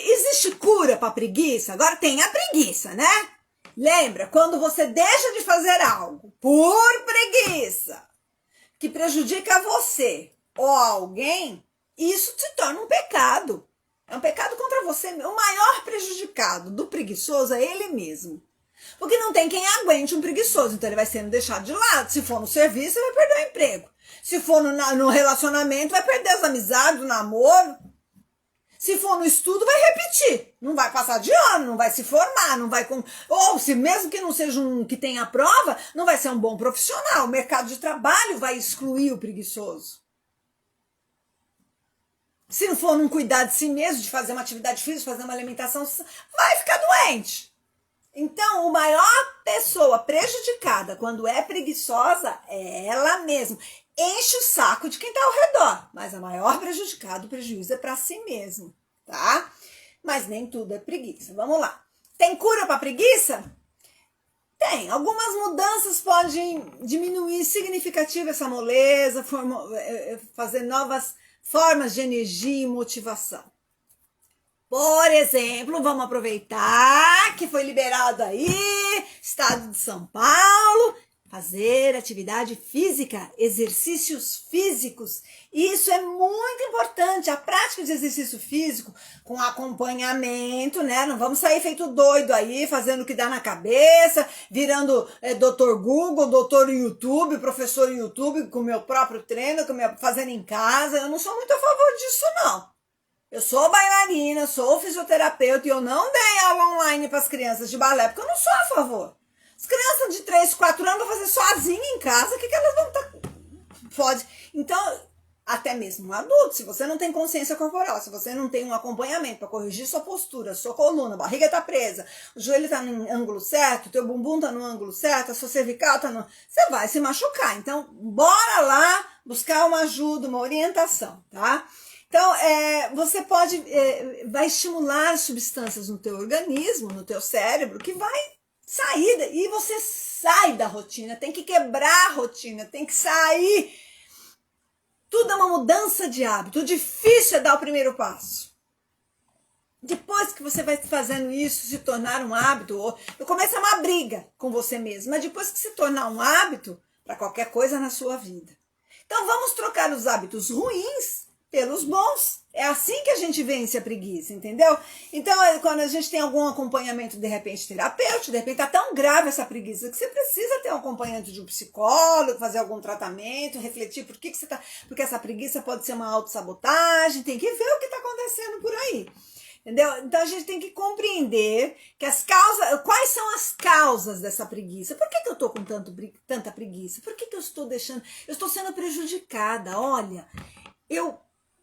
Existe cura para preguiça? Agora tem a preguiça, né? Lembra, quando você deixa de fazer algo por preguiça que prejudica você ou alguém, isso se torna um pecado. É um pecado contra você. O maior prejudicado do preguiçoso é ele mesmo. Porque não tem quem aguente um preguiçoso. Então ele vai sendo deixado de lado. Se for no serviço, ele vai perder o emprego. Se for no relacionamento, vai perder as amizades, o namoro. Se for no estudo, vai repetir. Não vai passar de ano, não vai se formar, não vai ou se mesmo que não seja um que tenha prova, não vai ser um bom profissional. O mercado de trabalho vai excluir o preguiçoso. Se não for não cuidar de si mesmo, de fazer uma atividade física, fazer uma alimentação, vai ficar doente. Então, a maior pessoa prejudicada quando é preguiçosa é ela mesma. Enche o saco de quem está ao redor, mas a maior prejudicada, o prejuízo é para si mesmo, tá? Mas nem tudo é preguiça. Vamos lá. Tem cura para preguiça? Tem. Algumas mudanças podem diminuir significativamente essa moleza, fazer novas formas de energia e motivação. Por exemplo, vamos aproveitar que foi liberado aí, estado de São Paulo, fazer atividade física, exercícios físicos. Isso é muito importante, a prática de exercício físico com acompanhamento, né? Não vamos sair feito doido aí, fazendo o que dá na cabeça, virando doutor Google, doutor YouTube, professor YouTube, com o meu próprio treino, fazendo em casa. Eu não sou muito a favor disso, não. Eu sou bailarina, sou fisioterapeuta e eu não dei aula online para as crianças de balé, porque eu não sou a favor. As crianças de 3, 4 anos vão fazer sozinha em casa, o que elas vão estar... Pode. Então, até mesmo um adulto, se você não tem consciência corporal, se você não tem um acompanhamento para corrigir sua postura, sua coluna, a barriga está presa, o joelho está no ângulo certo, o teu bumbum está no ângulo certo, a sua cervical está no... Você vai se machucar. Então, bora lá buscar uma ajuda, uma orientação, tá? Então, você vai estimular substâncias no teu organismo, no teu cérebro, que vai sair, e você sai da rotina, tem que quebrar a rotina, tem que sair. Tudo é uma mudança de hábito, o difícil é dar o primeiro passo. Depois que você vai fazendo isso, se tornar um hábito, no começo é uma briga com você mesmo, mas depois que se tornar um hábito, para qualquer coisa na sua vida. Então, vamos trocar os hábitos ruins pelos bons. É assim que a gente vence a preguiça, entendeu? Então, quando a gente tem algum acompanhamento, de repente, terapêutico, de repente tá tão grave essa preguiça que você precisa ter um acompanhamento de um psicólogo, fazer algum tratamento, refletir por que você tá... Porque essa preguiça pode ser uma autossabotagem, tem que ver o que tá acontecendo por aí. Entendeu? Então a gente tem que compreender que quais são as causas dessa preguiça. Por que eu tô com tanta preguiça? Por que eu estou deixando? Eu estou sendo prejudicada. Olha, eu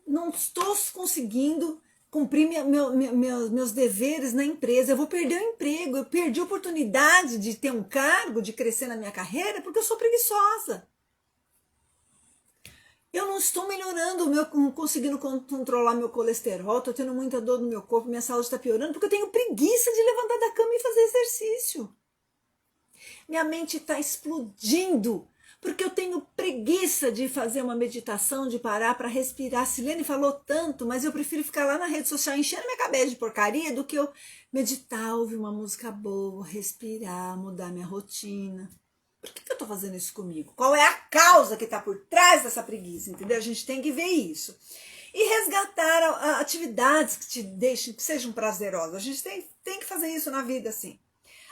não estou conseguindo cumprir meus deveres na empresa, eu vou perder o emprego, eu perdi a oportunidade de ter um cargo, de crescer na minha carreira, porque eu sou preguiçosa. Eu não estou melhorando, conseguindo controlar meu colesterol, estou tendo muita dor no meu corpo, minha saúde está piorando, porque eu tenho preguiça de levantar da cama e fazer exercício. Minha mente está explodindo, porque eu tenho preguiça de fazer uma meditação, de parar para respirar. Silene falou tanto, mas eu prefiro ficar lá na rede social enchendo minha cabeça de porcaria do que eu meditar, ouvir uma música boa, respirar, mudar minha rotina. Por que eu estou fazendo isso comigo? Qual é a causa que está por trás dessa preguiça, entendeu? A gente tem que ver isso. E resgatar atividades que te deixem, que sejam prazerosas. A gente tem que fazer isso na vida, assim.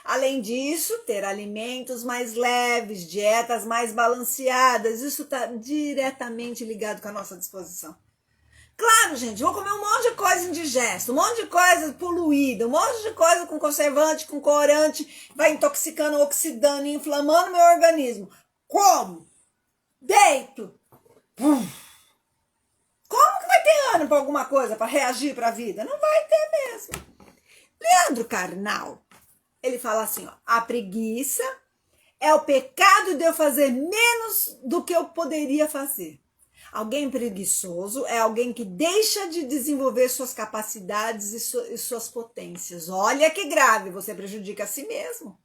Além disso, ter alimentos mais leves, dietas mais balanceadas, isso está diretamente ligado com a nossa disposição. Claro, gente, vou comer um monte de coisa indigesta, um monte de coisa poluída, um monte de coisa com conservante, com corante, vai intoxicando, oxidando, inflamando meu organismo. Como? Deito, Como que vai ter ânimo para alguma coisa, para reagir para a vida? Não vai ter mesmo. Leandro Carnal, ele fala assim, ó, a preguiça é o pecado de eu fazer menos do que eu poderia fazer. Alguém preguiçoso é alguém que deixa de desenvolver suas capacidades e suas potências. Olha que grave, você prejudica a si mesmo.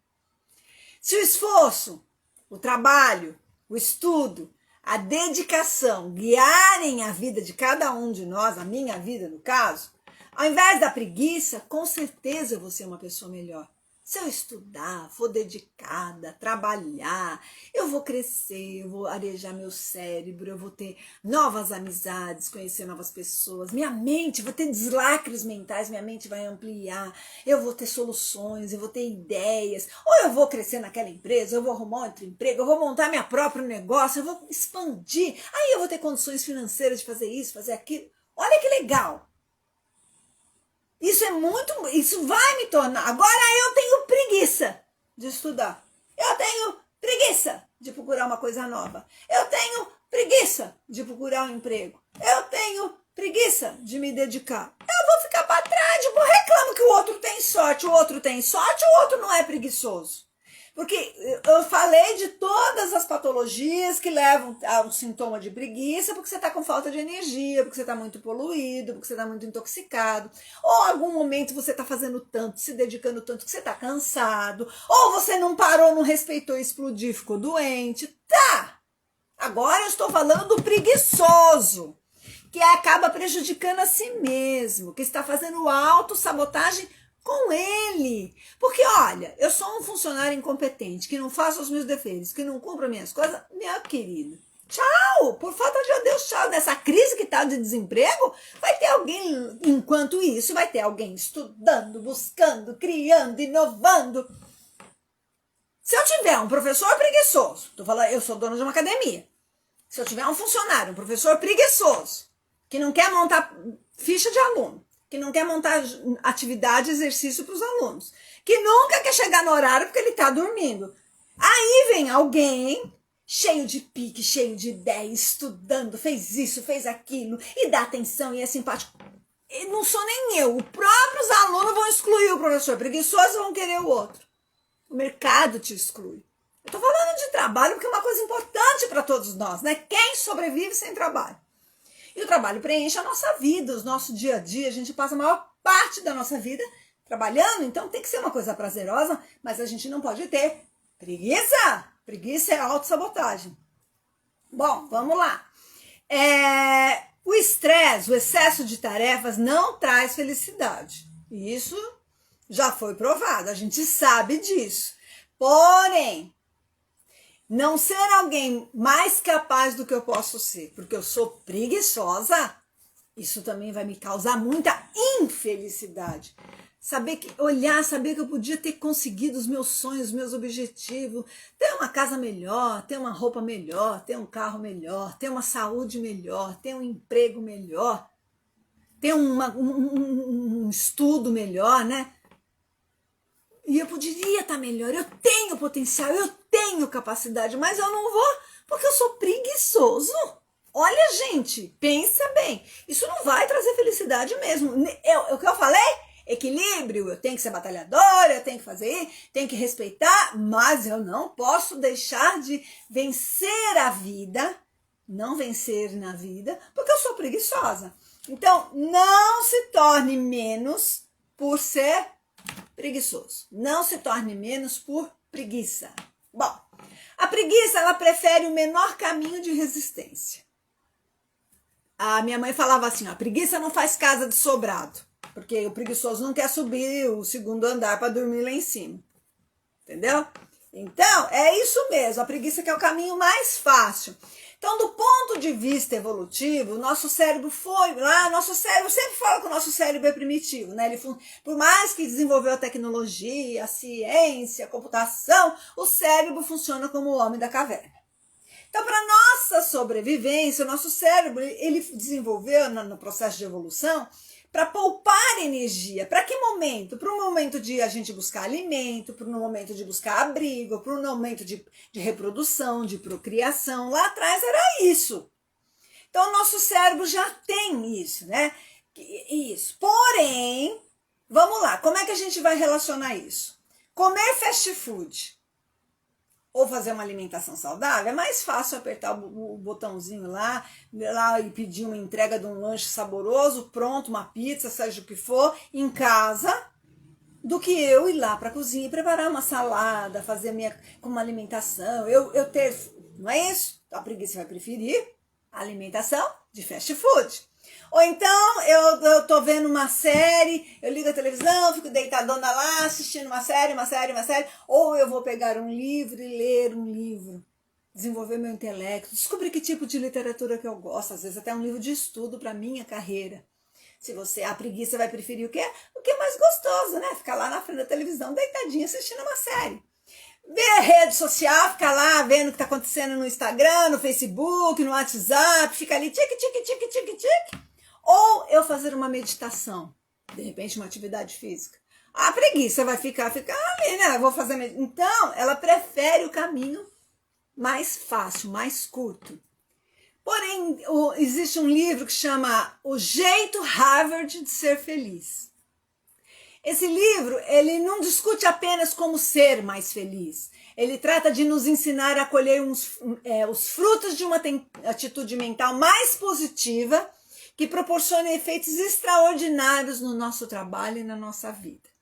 Se o esforço, o trabalho, o estudo, a dedicação guiarem a vida de cada um de nós, a minha vida no caso, ao invés da preguiça, com certeza eu vou ser uma pessoa melhor. Se eu estudar, for dedicada, trabalhar, eu vou crescer, eu vou arejar meu cérebro, eu vou ter novas amizades, conhecer novas pessoas, minha mente, vou ter deslacres mentais, minha mente vai ampliar, eu vou ter soluções, eu vou ter ideias, ou eu vou crescer naquela empresa, eu vou arrumar outro emprego, eu vou montar meu próprio negócio, eu vou expandir, aí eu vou ter condições financeiras de fazer isso, fazer aquilo. Olha que legal! Isso vai me tornar. Agora eu tenho preguiça de estudar. Eu tenho preguiça de procurar uma coisa nova. Eu tenho preguiça de procurar um emprego. Eu tenho preguiça de me dedicar. Eu vou ficar para trás, tipo, reclamo que o outro tem sorte, o outro não é preguiçoso. Porque eu falei de todas as patologias que levam ao sintoma de preguiça, porque você está com falta de energia, porque você está muito poluído, porque você está muito intoxicado, ou em algum momento você está fazendo tanto, se dedicando tanto que você está cansado, ou você não parou, não respeitou e explodiu, ficou doente. Tá! Agora eu estou falando do preguiçoso, que acaba prejudicando a si mesmo, que está fazendo autossabotagem com ele. Porque, olha, eu sou um funcionário incompetente, que não faço os meus deveres, que não cumpro as minhas coisas, meu querido, tchau, por falta de Deus, tchau. Nessa crise que tá de desemprego, vai ter alguém, enquanto isso, vai ter alguém estudando, buscando, criando, inovando. Se eu tiver um professor preguiçoso, tô falando, eu sou dona de uma academia, se eu tiver um funcionário, um professor preguiçoso, que não quer montar ficha de aluno, que não quer montar atividade, exercício para os alunos, que nunca quer chegar no horário porque ele está dormindo. Aí vem alguém cheio de pique, cheio de ideia, estudando, fez isso, fez aquilo, e dá atenção e é simpático. E não sou nem eu, os próprios alunos vão excluir o professor preguiçoso e vão querer o outro. O mercado te exclui. Eu estou falando de trabalho porque é uma coisa importante para todos nós, né? Quem sobrevive sem trabalho? E o trabalho preenche a nossa vida, o nosso dia a dia. A gente passa a maior parte da nossa vida trabalhando, então tem que ser uma coisa prazerosa, mas a gente não pode ter preguiça. Preguiça é autossabotagem. Bom, vamos lá. O estresse, o excesso de tarefas não traz felicidade. Isso já foi provado, a gente sabe disso. Porém, não ser alguém mais capaz do que eu posso ser, porque eu sou preguiçosa, isso também vai me causar muita infelicidade. Saber que eu podia ter conseguido os meus sonhos, os meus objetivos, ter uma casa melhor, ter uma roupa melhor, ter um carro melhor, ter uma saúde melhor, ter um emprego melhor, ter um estudo melhor, né? E eu poderia estar melhor, eu tenho potencial, eu tenho capacidade, mas eu não vou porque eu sou preguiçoso. Olha, gente, pensa bem, isso não vai trazer felicidade mesmo. O que eu falei? Equilíbrio, eu tenho que ser batalhadora, eu tenho que fazer, tenho que respeitar, mas eu não posso deixar de vencer a vida, não vencer na vida, porque eu sou preguiçosa. Então, não se torne menos por ser preguiçoso. Não se torne menos por preguiça. Bom, a preguiça, ela prefere o menor caminho de resistência. A minha mãe falava assim, a preguiça não faz casa de sobrado, porque o preguiçoso não quer subir o segundo andar para dormir lá em cima. Entendeu? Então, é isso mesmo, a preguiça que é o caminho mais fácil. Então, do ponto de vista evolutivo, o nosso cérebro sempre fala que o nosso cérebro é primitivo, né? Por mais que desenvolveu a tecnologia, a ciência, a computação, o cérebro funciona como o homem da caverna. Então, para nossa sobrevivência, o nosso cérebro, ele desenvolveu no processo de evolução para poupar energia. Para que momento? Para o momento de a gente buscar alimento, para o momento de buscar abrigo, para o momento de reprodução, de procriação. Lá atrás era isso. Então, o nosso cérebro já tem isso, né? Isso. Porém, vamos lá, como é que a gente vai relacionar isso? Comer fast food ou fazer uma alimentação saudável, é mais fácil apertar o botãozinho lá e pedir uma entrega de um lanche saboroso, pronto, uma pizza, seja o que for, em casa, do que eu ir lá para a cozinha e preparar uma salada, fazer uma alimentação, eu ter, não é isso? A preguiça vai preferir a alimentação de fast food. Ou então eu tô vendo uma série, eu ligo a televisão, fico deitadona lá, assistindo uma série, ou eu vou pegar um livro e ler um livro, desenvolver meu intelecto, descobrir que tipo de literatura que eu gosto, às vezes até um livro de estudo para minha carreira. Se a preguiça vai preferir o quê? O que é mais gostoso, né? Ficar lá na frente da televisão, deitadinha, assistindo uma série. Ver a rede social, ficar lá vendo o que está acontecendo no Instagram, no Facebook, no WhatsApp, fica ali tique. Ou eu fazer uma meditação, de repente uma atividade física. A preguiça vai ficar ali, né? Eu vou fazer Então, ela prefere o caminho mais fácil, mais curto. Porém, existe um livro que chama O Jeito Harvard de Ser Feliz. Esse livro, ele não discute apenas como ser mais feliz. Ele trata de nos ensinar a colher os frutos de uma atitude mental mais positiva que proporciona efeitos extraordinários no nosso trabalho e na nossa vida.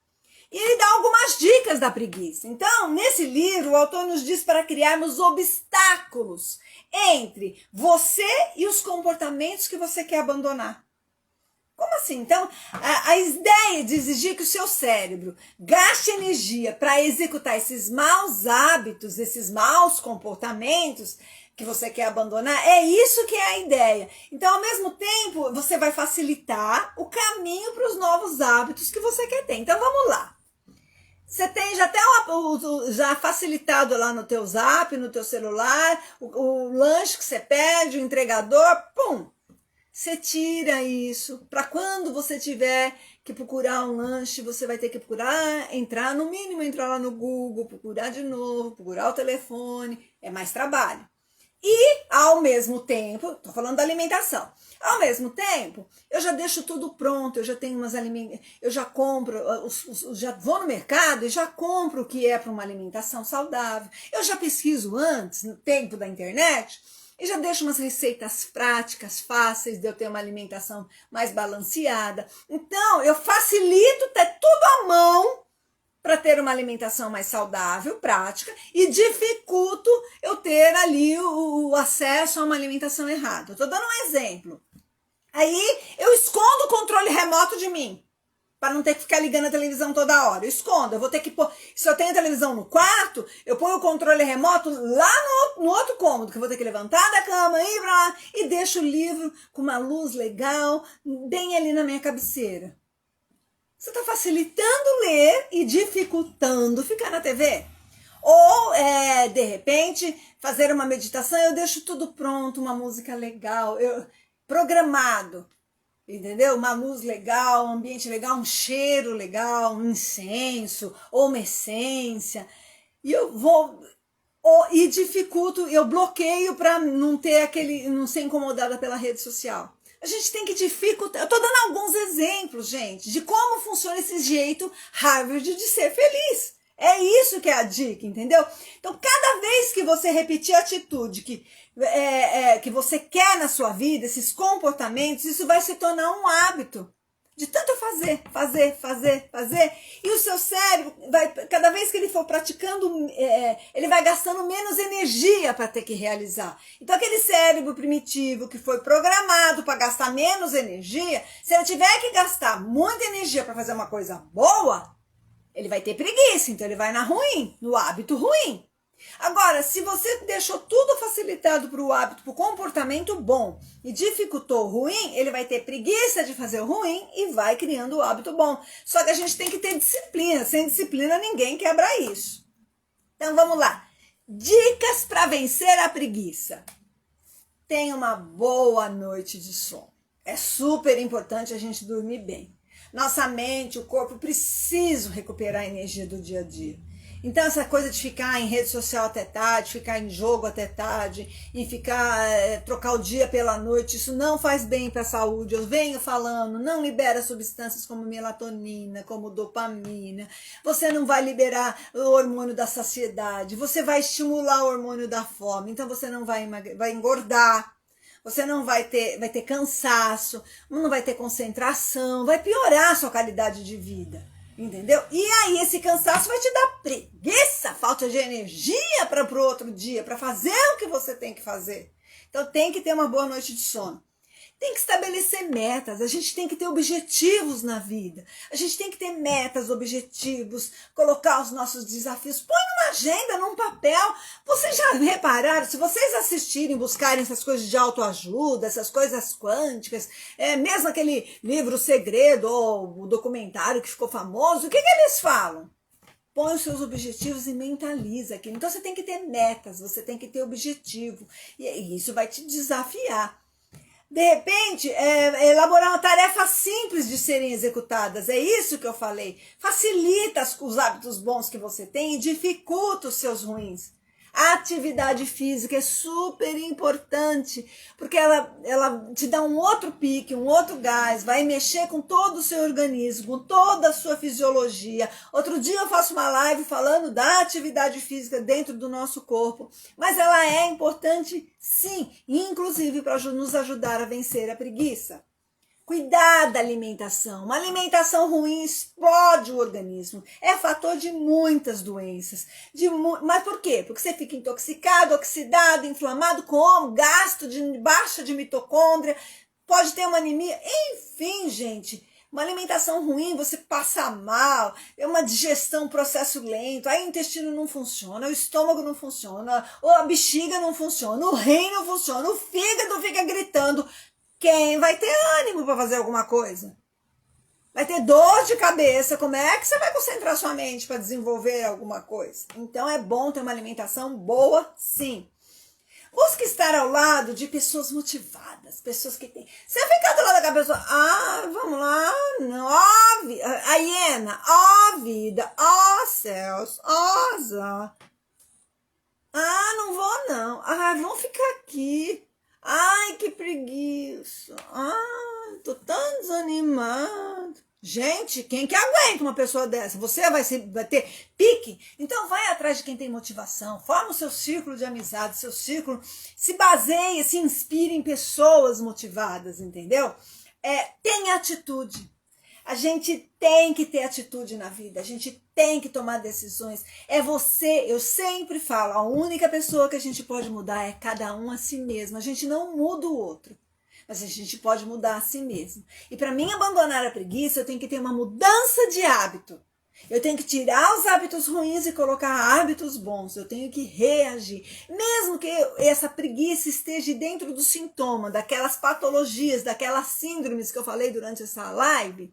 E ele dá algumas dicas da preguiça. Então, nesse livro, o autor nos diz para criarmos obstáculos entre você e os comportamentos que você quer abandonar. Como assim? Então, a ideia de exigir que o seu cérebro gaste energia para executar esses maus hábitos, esses maus comportamentos que você quer abandonar, é isso que é a ideia. Então, ao mesmo tempo, você vai facilitar o caminho para os novos hábitos que você quer ter. Então, vamos lá. Você tem já até já facilitado lá no teu zap, no teu celular, o lanche que você pede, o entregador, pum! Você tira isso, para quando você tiver que procurar um lanche, você vai ter que procurar, entrar lá no Google, procurar de novo, procurar o telefone, é mais trabalho. E, ao mesmo tempo, tô falando da alimentação, ao mesmo tempo, eu já deixo tudo pronto, eu já tenho eu já compro, já vou no mercado e já compro o que é para uma alimentação saudável, eu já pesquiso antes, no tempo da internet, e já deixo umas receitas práticas, fáceis de eu ter uma alimentação mais balanceada. Então, eu facilito ter tudo à mão para ter uma alimentação mais saudável, prática, e dificulto eu ter ali o acesso a uma alimentação errada. Eu estou dando um exemplo. Aí, eu escondo o controle remoto de mim, para não ter que ficar ligando a televisão toda hora. Eu escondo, eu vou ter que pôr... Se eu tenho televisão no quarto, eu ponho o controle remoto lá no outro cômodo, que eu vou ter que levantar da cama, ir pra lá, e deixo o livro com uma luz legal, bem ali na minha cabeceira. Você está facilitando ler e dificultando ficar na TV? Ou, de repente, fazer uma meditação, eu deixo tudo pronto, uma música legal, programado. Entendeu? Uma luz legal, um ambiente legal, um cheiro legal, um incenso ou uma essência. E eu vou e dificulto, eu bloqueio para não ser incomodada pela rede social. A gente tem que dificultar. Eu tô dando alguns exemplos, gente, de como funciona esse jeito Harvard de ser feliz. É isso que é a dica, entendeu? Então, cada vez que você repetir a atitude que você quer na sua vida, esses comportamentos, isso vai se tornar um hábito. De tanto fazer. E o seu cérebro, cada vez que ele for praticando, ele vai gastando menos energia para ter que realizar. Então, aquele cérebro primitivo que foi programado para gastar menos energia, se ele tiver que gastar muita energia para fazer uma coisa boa, ele vai ter preguiça, então ele vai no hábito ruim. Agora, se você deixou tudo facilitado para o hábito, para o comportamento bom e dificultou o ruim, ele vai ter preguiça de fazer o ruim e vai criando o hábito bom. Só que a gente tem que ter disciplina. Sem disciplina, ninguém quebra isso. Então, vamos lá. Dicas para vencer a preguiça. Tenha uma boa noite de sono. É super importante a gente dormir bem. Nossa mente, o corpo precisam recuperar a energia do dia a dia. Então essa coisa de ficar em rede social até tarde, ficar em jogo até tarde e ficar trocar o dia pela noite, isso não faz bem para a saúde. Eu venho falando, não libera substâncias como melatonina, como dopamina. Você não vai liberar o hormônio da saciedade, você vai estimular o hormônio da fome. Então você não vai engordar. Você não vai ter cansaço, não vai ter concentração, vai piorar a sua qualidade de vida. Entendeu? E aí esse cansaço vai te dar preguiça, falta de energia para o outro dia, para fazer o que você tem que fazer. Então tem que ter uma boa noite de sono. Tem que estabelecer metas, a gente tem que ter objetivos na vida. A gente tem que ter metas, objetivos, colocar os nossos desafios. Põe numa agenda, num papel. Vocês já repararam, se vocês assistirem, buscarem essas coisas de autoajuda, essas coisas quânticas, mesmo aquele livro O Segredo ou o documentário que ficou famoso, o que eles falam? Põe os seus objetivos e mentaliza aquilo. Então você tem que ter metas, você tem que ter objetivo. E isso vai te desafiar. De repente, elaborar uma tarefa simples de serem executadas. É isso que eu falei. Facilita os hábitos bons que você tem e dificulta os seus ruins. A atividade física é super importante, porque ela te dá um outro pique, um outro gás, vai mexer com todo o seu organismo, com toda a sua fisiologia. Outro dia eu faço uma live falando da atividade física dentro do nosso corpo, mas ela é importante sim, inclusive para nos ajudar a vencer a preguiça. Cuidar da alimentação. Uma alimentação ruim explode o organismo. É fator de muitas doenças. Mas por quê? Porque você fica intoxicado, oxidado, inflamado, com gasto de baixa de mitocôndria, pode ter uma anemia. Enfim, gente, uma alimentação ruim, você passa mal, é uma digestão, um processo lento, aí o intestino não funciona, o estômago não funciona, ou a bexiga não funciona, o rim não funciona, o fígado fica gritando. Quem vai ter ânimo para fazer alguma coisa? Vai ter dor de cabeça. Como é que você vai concentrar sua mente para desenvolver alguma coisa? Então é bom ter uma alimentação boa, sim. Busque estar ao lado de pessoas motivadas, pessoas que têm... Você ficar do lado daquela pessoa, vamos lá, não, a hiena, vida, céus, azar. Não vou não, vamos ficar aqui. Ai, que preguiça. Tô tão desanimado. Gente, quem que aguenta uma pessoa dessa? Você vai ter pique? Então vai atrás de quem tem motivação. Forma o seu círculo de amizade, seu círculo. Se baseia, se inspire em pessoas motivadas, entendeu? Tenha atitude. A gente tem que ter atitude na vida, a gente tem que tomar decisões. Eu sempre falo, a única pessoa que a gente pode mudar é cada um a si mesmo. A gente não muda o outro, mas a gente pode mudar a si mesmo. E para mim abandonar a preguiça, eu tenho que ter uma mudança de hábito. Eu tenho que tirar os hábitos ruins e colocar hábitos bons. Eu tenho que reagir. Mesmo que essa preguiça esteja dentro do sintoma, daquelas patologias, daquelas síndromes que eu falei durante essa live.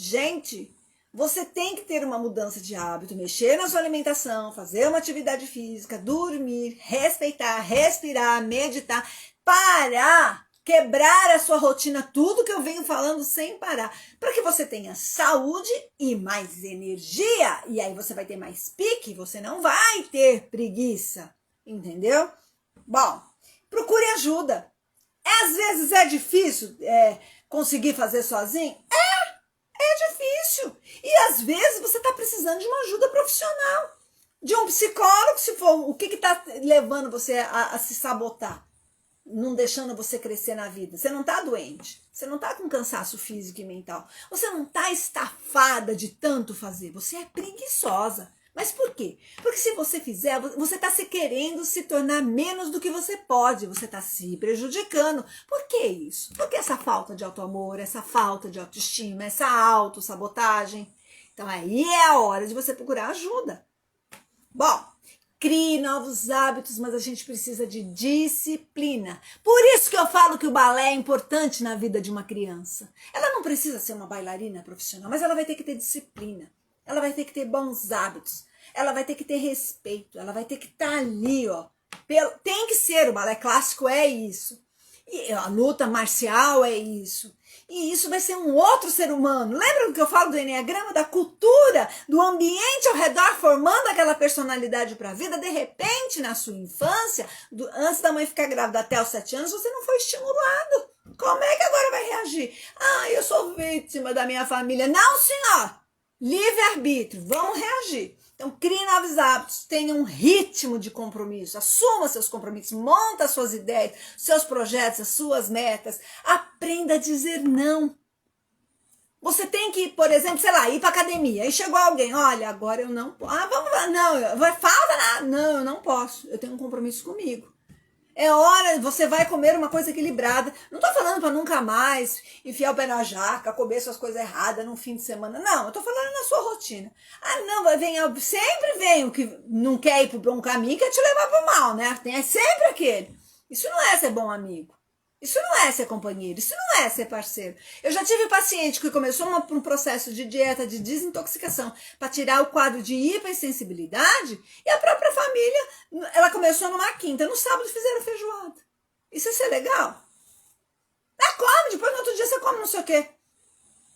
Gente, você tem que ter uma mudança de hábito, mexer na sua alimentação, fazer uma atividade física, dormir, respeitar, respirar, meditar, parar, quebrar a sua rotina, tudo que eu venho falando sem parar, para que você tenha saúde e mais energia. E aí você vai ter mais pique, você não vai ter preguiça, entendeu? Bom, procure ajuda. Às vezes é difícil conseguir fazer sozinho? É difícil. E às vezes você está precisando de uma ajuda profissional. De um psicólogo, se for. O que está levando você a se sabotar? Não deixando você crescer na vida. Você não está doente. Você não está com cansaço físico e mental. Você não está estafada de tanto fazer. Você é preguiçosa. Mas por quê? Porque se você fizer, você está querendo se tornar menos do que você pode. Você está se prejudicando. Por que isso? Por que essa falta de autoamor, essa falta de autoestima, essa autossabotagem? Então aí é a hora de você procurar ajuda. Bom, crie novos hábitos, mas a gente precisa de disciplina. Por isso que eu falo que o balé é importante na vida de uma criança. Ela não precisa ser uma bailarina profissional, mas ela vai ter que ter disciplina. Ela vai ter que ter bons hábitos. Ela vai ter que ter respeito. Ela vai ter que estar ali, ó. Tem que ser, o balé clássico é isso. E a luta marcial é isso. E isso vai ser um outro ser humano. Lembra do que eu falo do Enneagrama, da cultura, do ambiente ao redor formando aquela personalidade para a vida? De repente, na sua infância, antes da mãe ficar grávida até os 7 anos, você não foi estimulado. Como é que agora vai reagir? Ah, eu sou vítima da minha família. Não, senhor! Livre-arbítrio, vamos reagir. Então, crie novos hábitos, tenha um ritmo de compromisso, assuma seus compromissos, monta as suas ideias, seus projetos, as suas metas, aprenda a dizer não. Você tem que, por exemplo, sei lá, ir para academia, aí chegou alguém, olha, agora eu não posso, vamos lá, não, falta nada, não, eu não posso, eu tenho um compromisso comigo. É hora, você vai comer uma coisa equilibrada. Não tô falando para nunca mais enfiar o pé na jaca, comer suas coisas erradas no fim de semana. Não, eu tô falando na sua rotina. Ah, não, sempre vem o que não quer ir para um caminho, quer te levar para o mal, né? Tem sempre aquele. Isso não é ser bom amigo. Isso não é ser companheiro, isso não é ser parceiro. Eu já tive paciente que começou um processo de dieta de desintoxicação para tirar o quadro de hipersensibilidade e a própria família, ela começou numa quinta, no sábado fizeram feijoada. Isso é ser legal? Come, depois no outro dia você come não sei o quê.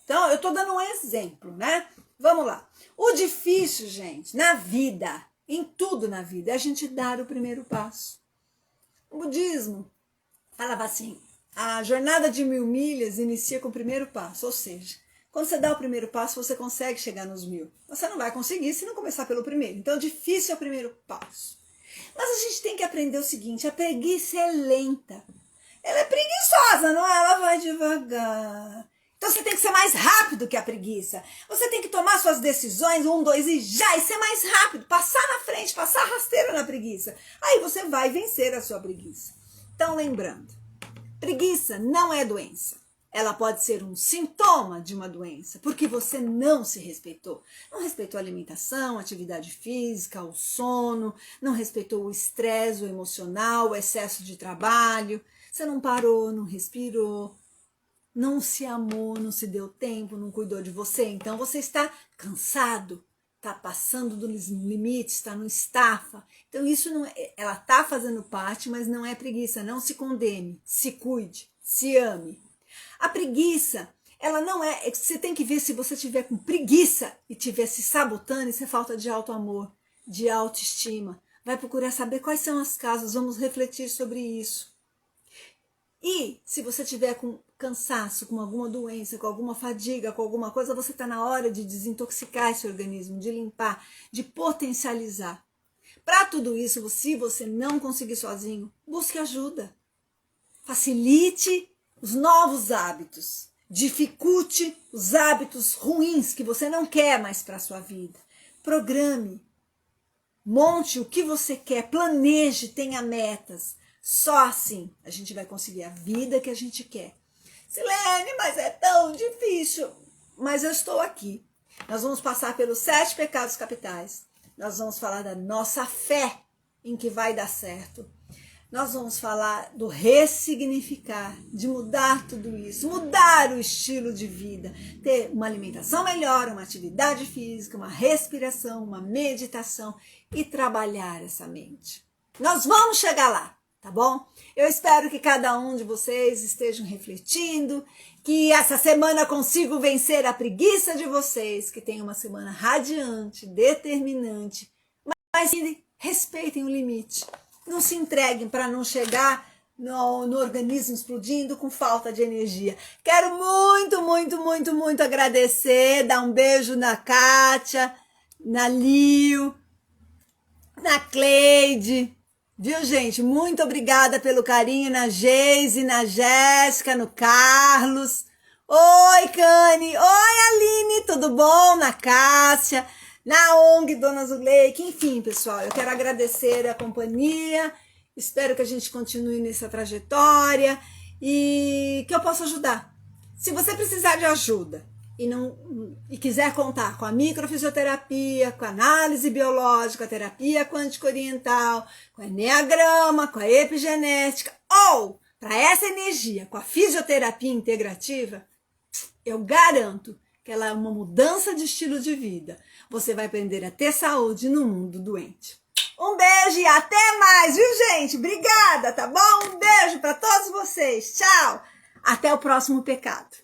Então, eu tô dando um exemplo, né? Vamos lá. O difícil, gente, na vida, em tudo na vida, é a gente dar o primeiro passo. O budismo falava assim, a jornada de 1000 milhas inicia com o primeiro passo, ou seja, quando você dá o primeiro passo, você consegue chegar nos 1000. Você não vai conseguir se não começar pelo primeiro. Então, difícil é o primeiro passo. Mas a gente tem que aprender o seguinte, a preguiça é lenta. Ela é preguiçosa, não é? Ela vai devagar. Então, você tem que ser mais rápido que a preguiça. Você tem que tomar suas decisões, 1, 2 e já, e ser mais rápido. Passar na frente, passar rasteira na preguiça. Aí você vai vencer a sua preguiça. Então, lembrando, preguiça não é doença. Ela pode ser um sintoma de uma doença, porque você não se respeitou. Não respeitou a alimentação, a atividade física, o sono, não respeitou o estresse, o emocional, o excesso de trabalho. Você não parou, não respirou, não se amou, não se deu tempo, não cuidou de você. Então, você está cansado. Está passando dos limites, está no estafa. Então, isso não é, ela está fazendo parte, mas não é preguiça. Não se condene, se cuide, se ame. A preguiça, ela não é... Você tem que ver se você tiver com preguiça e estiver se sabotando, isso é falta de autoamor, de autoestima. Vai procurar saber quais são as causas, vamos refletir sobre isso. E se você tiver com cansaço, com alguma doença, com alguma fadiga, com alguma coisa, você está na hora de desintoxicar esse organismo, de limpar, de potencializar. Para tudo isso, se você não conseguir sozinho, busque ajuda. Facilite os novos hábitos. Dificulte os hábitos ruins que você não quer mais para a sua vida. Programe. Monte o que você quer, planeje, tenha metas. Só assim a gente vai conseguir a vida que a gente quer. Silene, mas é tão difícil. Mas eu estou aqui. Nós vamos passar pelos 7 pecados capitais. Nós vamos falar da nossa fé em que vai dar certo. Nós vamos falar do ressignificar, de mudar tudo isso, mudar o estilo de vida, ter uma alimentação melhor, uma atividade física, uma respiração, uma meditação e trabalhar essa mente. Nós vamos chegar lá. Tá bom? Eu espero que cada um de vocês estejam refletindo, que essa semana consigam vencer a preguiça de vocês, que tenham uma semana radiante, determinante, mas que respeitem o limite. Não se entreguem para não chegar no organismo explodindo com falta de energia. Quero muito agradecer, dar um beijo na Kátia, na Lio, na Cleide. Viu, gente? Muito obrigada pelo carinho na Geise, na Jéssica, no Carlos. Oi, Cani. Oi, Aline. Tudo bom? Na Cássia, na ONG Dona Zuleika. Enfim, pessoal, eu quero agradecer a companhia. Espero que a gente continue nessa trajetória e que eu possa ajudar. Se você precisar de ajuda e quiser contar com a microfisioterapia, com a análise biológica, a terapia quântico-oriental, com o enneagrama, com a epigenética, ou para essa energia, com a fisioterapia integrativa, eu garanto que ela é uma mudança de estilo de vida. Você vai aprender a ter saúde no mundo doente. Um beijo e até mais, viu, gente? Obrigada, tá bom? Um beijo para todos vocês. Tchau. Até o próximo pecado.